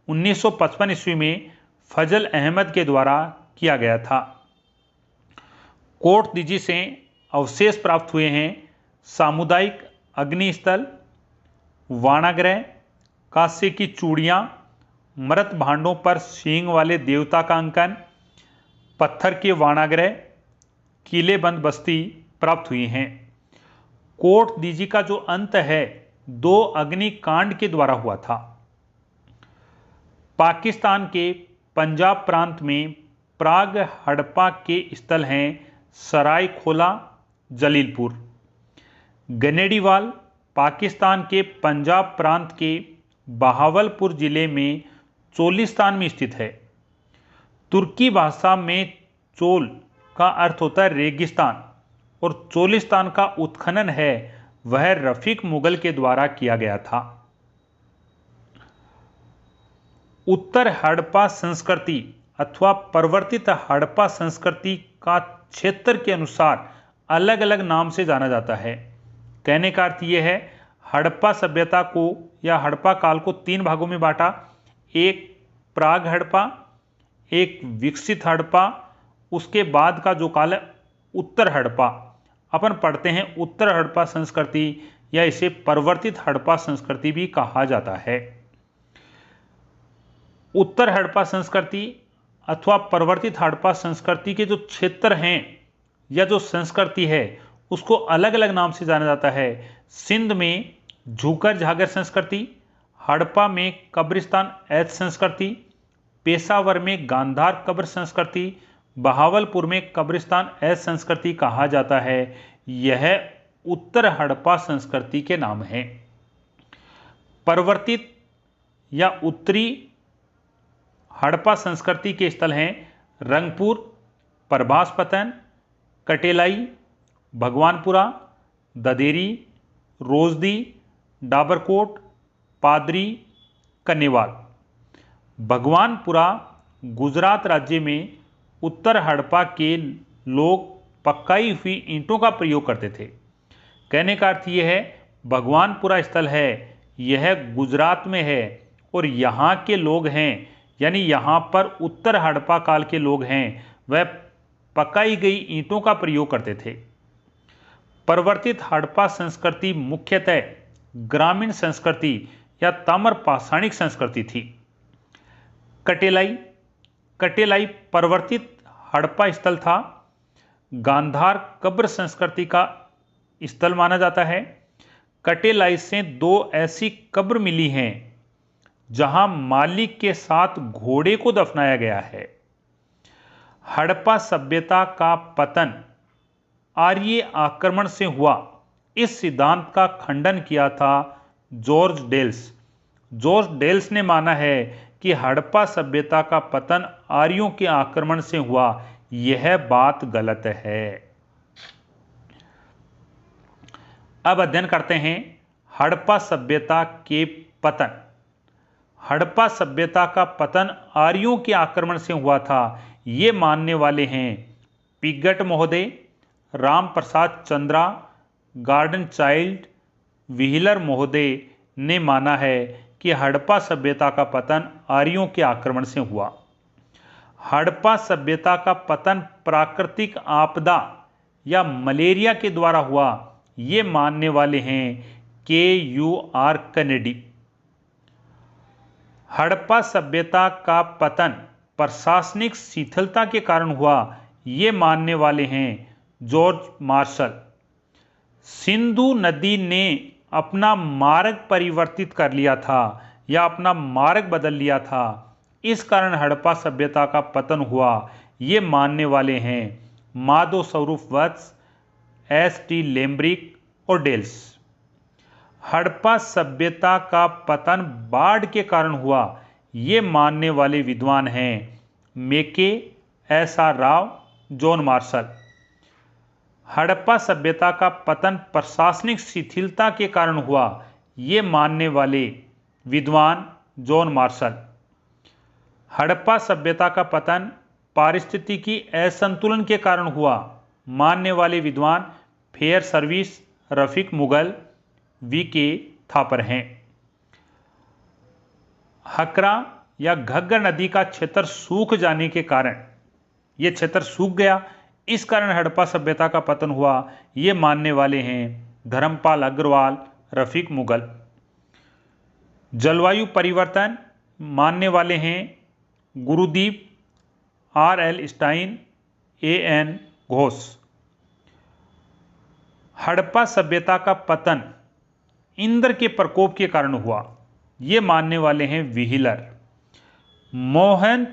1955 ईस्वी में फजल अहमद के द्वारा किया गया था। कोटदीजी से अवशेष प्राप्त हुए हैं सामुदायिक अग्निस्थल, वाणागृह, कांसे की चूड़ियाँ, मृत भांडों पर सींग वाले देवता का अंकन, पत्थर के वाणागृह, किलेबंद बस्ती प्राप्त हुई हैं। कोटदीजी का जो अंत है 2 अग्निकांड के द्वारा हुआ था। पाकिस्तान के पंजाब प्रांत में प्राग हड़प्पा के स्थल हैं सरायखोला, जलीलपुर। गनेडीवाल पाकिस्तान के पंजाब प्रांत के बहावलपुर जिले में चोलिस्तान में स्थित है। तुर्की भाषा में चोल का अर्थ होता है रेगिस्तान और चोलिस्तान का उत्खनन है वह रफीक मुगल के द्वारा किया गया था। उत्तर हड़प्पा संस्कृति अथवा परिवर्तित हड़प्पा संस्कृति का क्षेत्र के अनुसार अलग अलग नाम से जाना जाता है। कहने का अर्थ यह है हड़प्पा सभ्यता को या हड़प्पा काल को 3 भागों में बांटा। एक प्राग हड़प्पा, एक विकसित हड़प्पा, उसके बाद का जो काल है उत्तर हड़प्पा। अपन पढ़ते हैं उत्तर हड़प्पा संस्कृति या इसे परिवर्तित हड़प्पा संस्कृति भी कहा जाता है। उत्तर हड़प्पा संस्कृति अथवा परिवर्तित हड़प्पा संस्कृति के जो क्षेत्र हैं या जो संस्कृति है उसको अलग अलग नाम से जाना जाता है। सिंध में झूकर झागर संस्कृति, हड़प्पा में कब्रिस्तान एच संस्कृति, पेशावर में गांधार कब्र संस्कृति, बहावलपुर में कब्रिस्तान एच संस्कृति कहा जाता है। यह उत्तर हड़प्पा संस्कृति के नाम हैं। परिवर्तित या उत्तरी हड़प्पा संस्कृति के स्थल हैं रंगपुर, प्रभास पतन, कटेलाई, भगवानपुरा, ददेरी, रोजदी, डाबरकोट, पादरी, कन्नेवाल। भगवानपुरा गुजरात राज्य में उत्तर हड़प्पा के लोग पकाई हुई ईंटों का प्रयोग करते थे। कहने का अर्थ यह है भगवानपुरा स्थल है यह गुजरात में है और यहाँ के लोग हैं, यानी यहाँ पर उत्तर हड़प्पा काल के लोग हैं, वह पकाई गई ईंटों का प्रयोग करते थे। परिवर्तित हड़प्पा संस्कृति मुख्यतः ग्रामीण संस्कृति या ताम्र पाषाणिक संस्कृति थी। कटेलाई परिवर्तित हड़प्पा स्थल था। गांधार कब्र संस्कृति का स्थल माना जाता है। कटेलाई से 2 ऐसी कब्र मिली हैं जहां मालिक के साथ घोड़े को दफनाया गया है। हड़प्पा सभ्यता का पतन आर्य आक्रमण से हुआ, इस सिद्धांत का खंडन किया था जॉर्ज डेल्स। जॉर्ज डेल्स ने माना है कि हड़प्पा सभ्यता का पतन आर्यों के आक्रमण से हुआ। यह बात गलत है। अब अध्ययन करते हैं हड़प्पा सभ्यता के पतन। हड़प्पा सभ्यता का पतन आर्यों के आक्रमण से हुआ था, ये मानने वाले हैं पिगट महोदय, Ram Prasad Chandra, garden child, wheeler महोदय ने माना है कि हड़प्पा सभ्यता का पतन आर्यों के आक्रमण से हुआ। हड़प्पा सभ्यता का पतन प्राकृतिक आपदा या मलेरिया के द्वारा हुआ, ये मानने वाले हैं KUR कनेडी। हड़प्पा सभ्यता का पतन प्रशासनिक शिथिलता के कारण हुआ, ये मानने वाले हैं जॉर्ज मार्शल। सिंधु नदी ने अपना मार्ग परिवर्तित कर लिया था या अपना मार्ग बदल लिया था, इस कारण हड़प्पा सभ्यता का पतन हुआ, ये मानने वाले हैं माधव स्वरूप वत्स, ST लेम्ब्रिक और डेल्स। हड़प्पा सभ्यता का पतन बाढ़ के कारण हुआ, ये मानने वाले विद्वान हैं मेके, SR Rao, John Marshall. Harappa सभ्यता का पतन प्रशासनिक शिथिलता के कारण हुआ, ये मानने वाले विद्वान जॉन मार्शल। हड़प्पा सभ्यता का पतन पारिस्थितिकी असंतुलन के कारण हुआ, मानने वाले विद्वान fair service, Rafiq Mughal, VK Thapar हैं। हकरा या घग्गर नदी का क्षेत्र सूख जाने के कारण, यह क्षेत्र सूख गया, इस कारण हड़प्पा सभ्यता का पतन हुआ, ये मानने वाले हैं धर्मपाल अग्रवाल, रफीक मुगल। जलवायु परिवर्तन मानने वाले हैं Gurdeep, RL Stein, AN Ghosh. Harappa सभ्यता का पतन इंद्र के प्रकोप के कारण हुआ, ये मानने वाले हैं व्हीलर। मोहन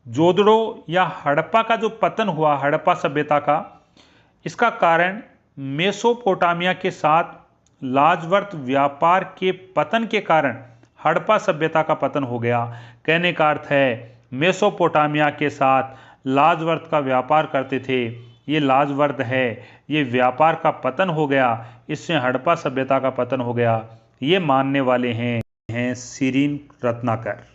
जोदड़ो या हड़प्पा का जो पतन हुआ हड़प्पा सभ्यता का, इसका कारण मेसोपोटामिया के साथ लाजवर्त व्यापार के पतन के कारण हड़प्पा सभ्यता का पतन हो गया। कहने का अर्थ है मेसोपोटामिया के साथ लाजवर्त का व्यापार करते थे, ये लाजवर्त है, ये व्यापार का पतन हो गया, इससे हड़प्पा सभ्यता का पतन हो गया, ये मानने वाले हैं सिरीन रत्नाकर।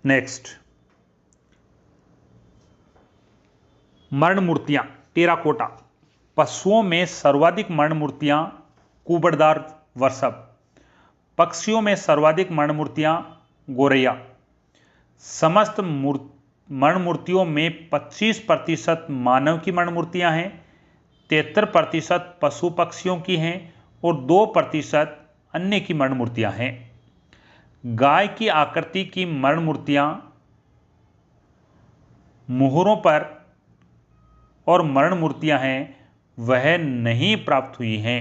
नेक्स्ट, मरण मूर्तियां टेराकोटा। पशुओं में सर्वाधिक मरण मूर्तियां कुबड़दार वर्षभ, पक्षियों में सर्वाधिक मरण मूर्तियां गोरैया। समस्त मरण मूर्तियों में 25% मानव की मरण मूर्तियां हैं, 73% पशु पक्षियों की हैं और 2% अन्य की मरण मूर्तियां हैं। गाय की आकृति की मरण मूर्तियां मोहरों पर और मरण मूर्तियां हैं वह नहीं प्राप्त हुई हैं।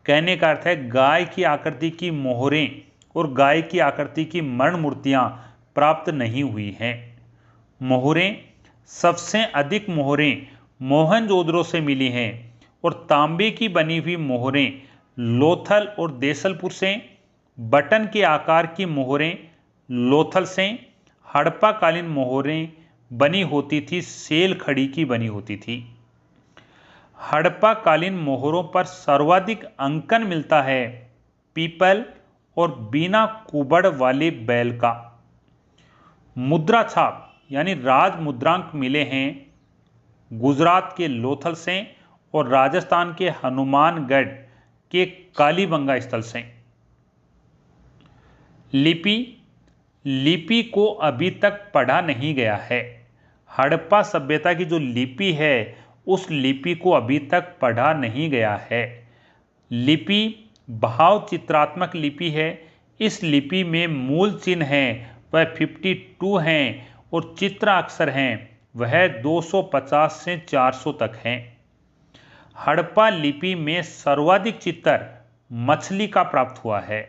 कहने का अर्थ है गाय की आकृति की मोहरें और गाय की आकृति की मरण मूर्तियां प्राप्त नहीं हुई हैं। मोहरें, सबसे अधिक मोहरें मोहनजोदड़ो से मिली हैं और तांबे की बनी हुई मोहरें लोथल और देसलपुर से, बटन के आकार की मोहरें लोथल से, हड़प्पा कालीन मोहरें बनी होती थी सेल खड़ी की बनी होती थी। हड़प्पा कालीन मोहरों पर सर्वाधिक अंकन मिलता है पीपल और बिना कुबड़ वाले बैल का। मुद्रा छाप यानी राज मुद्रांक मिले हैं गुजरात के लोथल से और राजस्थान के हनुमानगढ़ के कालीबंगा स्थल से। लिपि को अभी तक पढ़ा नहीं गया है। हड़प्पा सभ्यता की जो लिपि है उस लिपि को अभी तक पढ़ा नहीं गया है। लिपि भाव चित्रात्मक लिपि है। इस लिपि में मूल चिन्ह हैं वह 52 हैं और चित्र अक्षर हैं वह 250 से 400 तक हैं। हड़प्पा लिपि में सर्वाधिक चित्र मछली का प्राप्त हुआ है।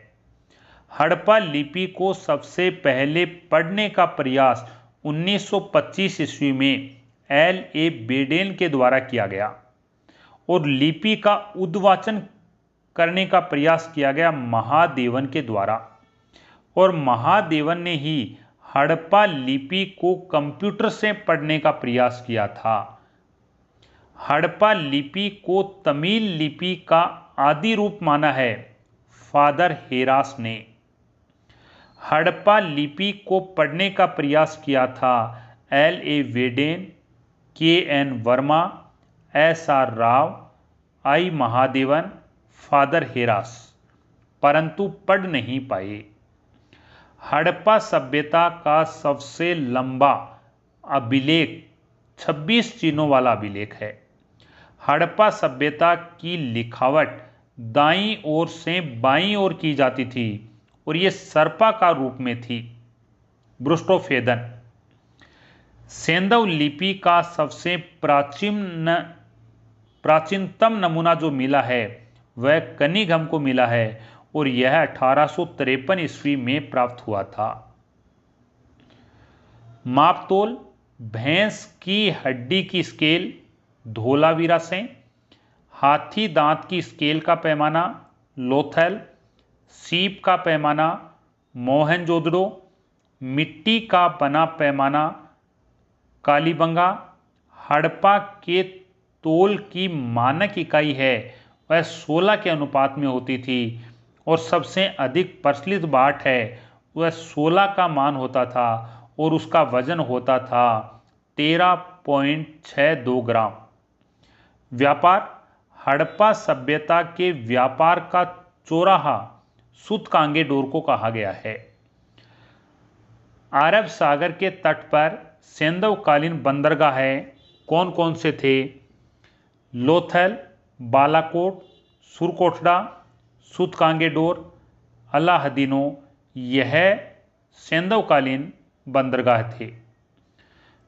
हड़प्पा लिपि को सबसे पहले पढ़ने का प्रयास 1925 ईस्वी में L.A. बेडेन के द्वारा किया गया और लिपि का उद्वाचन करने का प्रयास किया गया महादेवन के द्वारा और महादेवन ने ही हड़प्पा लिपि को कंप्यूटर से पढ़ने का प्रयास किया था। हड़प्पा लिपि को तमिल लिपि का आदि रूप माना है फादर हेरास ने। हड़प्पा लिपि को पढ़ने का प्रयास किया था L.A. बेडेन, K.N. Verma, S.R. Rao, I. Mahadevan, father Heras, परंतु पढ़ नहीं पाए। हड़प्पा सभ्यता का सबसे लंबा अभिलेख 26 चिन्हों वाला अभिलेख है। हड़प्पा सभ्यता की लिखावट दाईं ओर से बाईं ओर की जाती थी और यह सर्पाकार रूप में थी। ब्रुस्टोफेदन। सेंधव लिपि का सबसे प्राचीनतम नमूना जो मिला है वह कनिंघम को मिला है और यह 1853 ईस्वी में प्राप्त हुआ था। मापतोल भैंस की हड्डी की स्केल धोलावीरा से, हाथी दांत की स्केल का पैमाना लोथल, सीप का पैमाना मोहनजोदड़ो, मिट्टी का बना पैमाना कालीबंगा। हड़प्पा के तोल की मानक इकाई है वह 16 के अनुपात में होती थी और सबसे अधिक प्रचलित बाट है वह 16 का मान होता था और उसका वजन होता था 13.62 ग्राम। व्यापार। हड़प्पा सभ्यता के व्यापार का चौराहा सूतकांगेडोर को कहा गया है। अरब सागर के तट पर सेंधवकालीन बंदरगाह कौन कौन से थे? लोथल, बालाकोट, सुरकोटड़ा, सूतकांगेडोर, अलाहदीनो यह सेंधवकालीन बंदरगाह थे।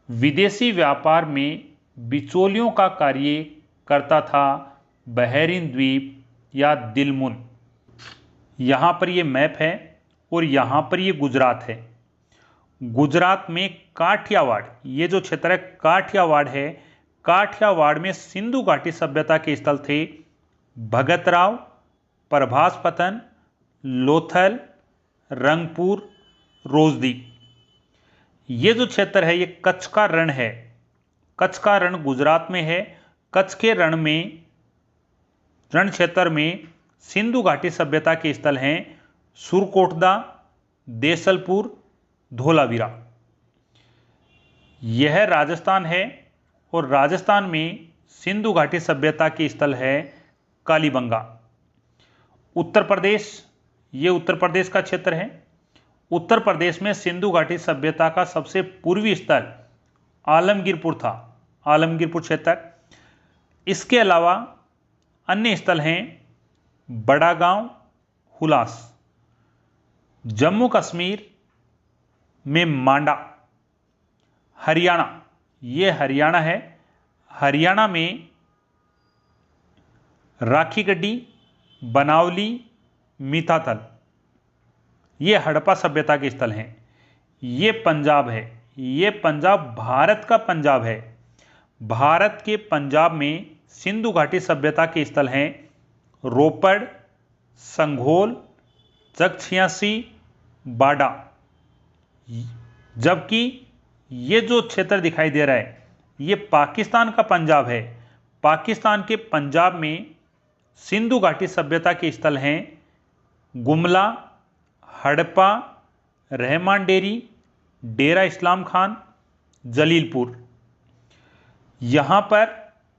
विदेशी व्यापार में बिचौलियों का कार्य करता था बहरीन द्वीप या दिलमुन। यहाँ पर ये मैप है और यहाँ पर ये गुजरात है। गुजरात में काठियावाड़, ये जो क्षेत्र है काठियावाड़ है, काठियावाड़ में सिंधु घाटी सभ्यता के स्थल थे भगतराव, प्रभास पतन, लोथल, रंगपुर, रोजदी। ये जो क्षेत्र है ये कच्छ का रण है। कच्छ का रण गुजरात में है। कच्छ के रण क्षेत्र में सिंधु घाटी सभ्यता के स्थल हैं सुरकोटदा, देसलपुर, धोलावीरा। यह राजस्थान है और राजस्थान में सिंधु घाटी सभ्यता के स्थल है कालीबंगा। उत्तर प्रदेश, ये उत्तर प्रदेश का क्षेत्र है। उत्तर प्रदेश में सिंधु घाटी सभ्यता का सबसे पूर्वी स्थल आलमगीरपुर था, आलमगीरपुर क्षेत्र। इसके अलावा अन्य स्थल हैं बड़ा गांव, हुलास। जम्मू कश्मीर में मांडा, हरियाणा ये हरियाणा है। हरियाणा में राखीगढ़ी, बनावली, मीताथल ये हड़प्पा सभ्यता के स्थल हैं। ये पंजाब है। ये पंजाब भारत का पंजाब है। भारत के पंजाब में सिंधु घाटी सभ्यता के स्थल हैं रोपड़, संघोल, चकछियासी, बाड़ा। जबकि ये जो क्षेत्र दिखाई दे रहा है ये पाकिस्तान का पंजाब है। पाकिस्तान के पंजाब में सिंधु घाटी सभ्यता के स्थल हैं गुमला, हड़प्पा, रहमान डेरी, डेरा इस्लाम खान, जलीलपुर। यहाँ पर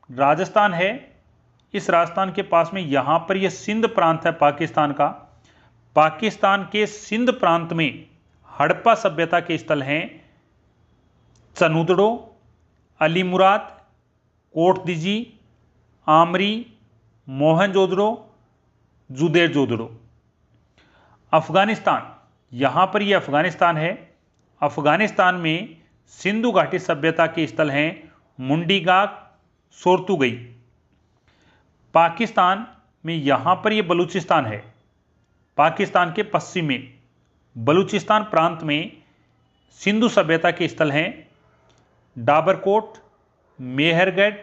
राजस्थान है। इस राजस्थान के पास में यहाँ पर यह सिंध प्रांत है पाकिस्तान का। पाकिस्तान के सिंध प्रांत में हड़प्पा सभ्यता के स्थल हैं चनुदड़ो, अलीमुराद, कोटदीजी, आमरी, मोहनजोदड़ो, जुदेरजोदड़ो। अफगानिस्तान, यहाँ पर यह अफगानिस्तान है। अफगानिस्तान में सिंधु घाटी सभ्यता के स्थल हैं मुंडीगाग, सोर्तुगई। पाकिस्तान में यहाँ पर यह बलूचिस्तान है। पाकिस्तान के पश्चिम में बलूचिस्तान प्रांत में सिंधु सभ्यता के स्थल हैं डाबरकोट, मेहरगढ़,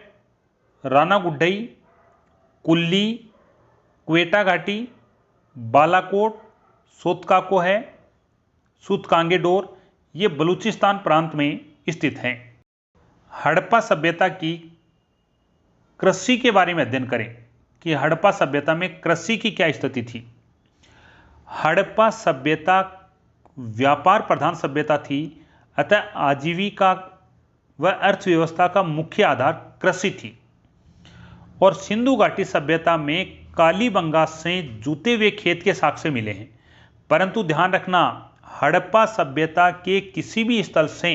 राना गुड्डई, कुल्ली, क्वेटा घाटी, बालाकोट, सोतकाको है, सूतकांगेडोर। ये बलूचिस्तान प्रांत में स्थित हैं। हड़प्पा सभ्यता की कृषि के बारे में अध्ययन करें कि हड़प्पा सभ्यता में कृषि की क्या स्थिति थी। हड़प्पा सभ्यता व्यापार प्रधान सभ्यता थी, अतः आजीविका व अर्थव्यवस्था का मुख्य आधार कृषि थी। और सिंधु घाटी सभ्यता में कालीबंगा से जुते हुए खेत के साक्ष्य मिले हैं। परंतु ध्यान रखना, हड़प्पा सभ्यता के किसी भी स्थल से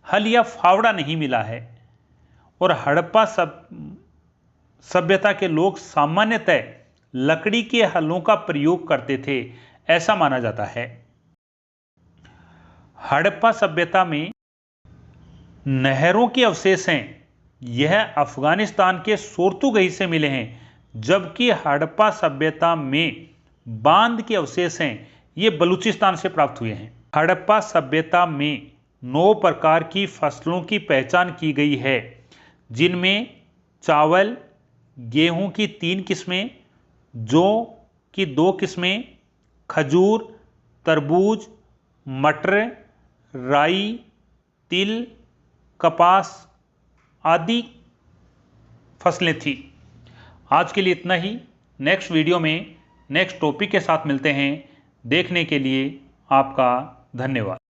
हल या फावड़ा नहीं मिला है। और हड़प्पा सभ्यता के लोग सामान्यतः लकड़ी के हलों का प्रयोग करते थे, ऐसा माना जाता है। हड़प्पा सभ्यता में नहरों के अवशेष हैं। यह अफगानिस्तान के सोर्तुगई से मिले हैं। जबकि हड़प्पा सभ्यता में बांध के अवशेष हैं, ये बलूचिस्तान से प्राप्त हुए हैं। हड़प्पा सभ्यता में 9 प्रकार की फसलों की पहचान की गई है, जिनमें चावल, गेहूं की 3 किस्में, जौ की 2 किस्में, खजूर, तरबूज, मटर, राई, तिल, कपास आदि फसलें थी। आज के लिए इतना ही। नेक्स्ट वीडियो में नेक्स्ट टॉपिक के साथ मिलते हैं। देखने के लिए आपका धन्यवाद।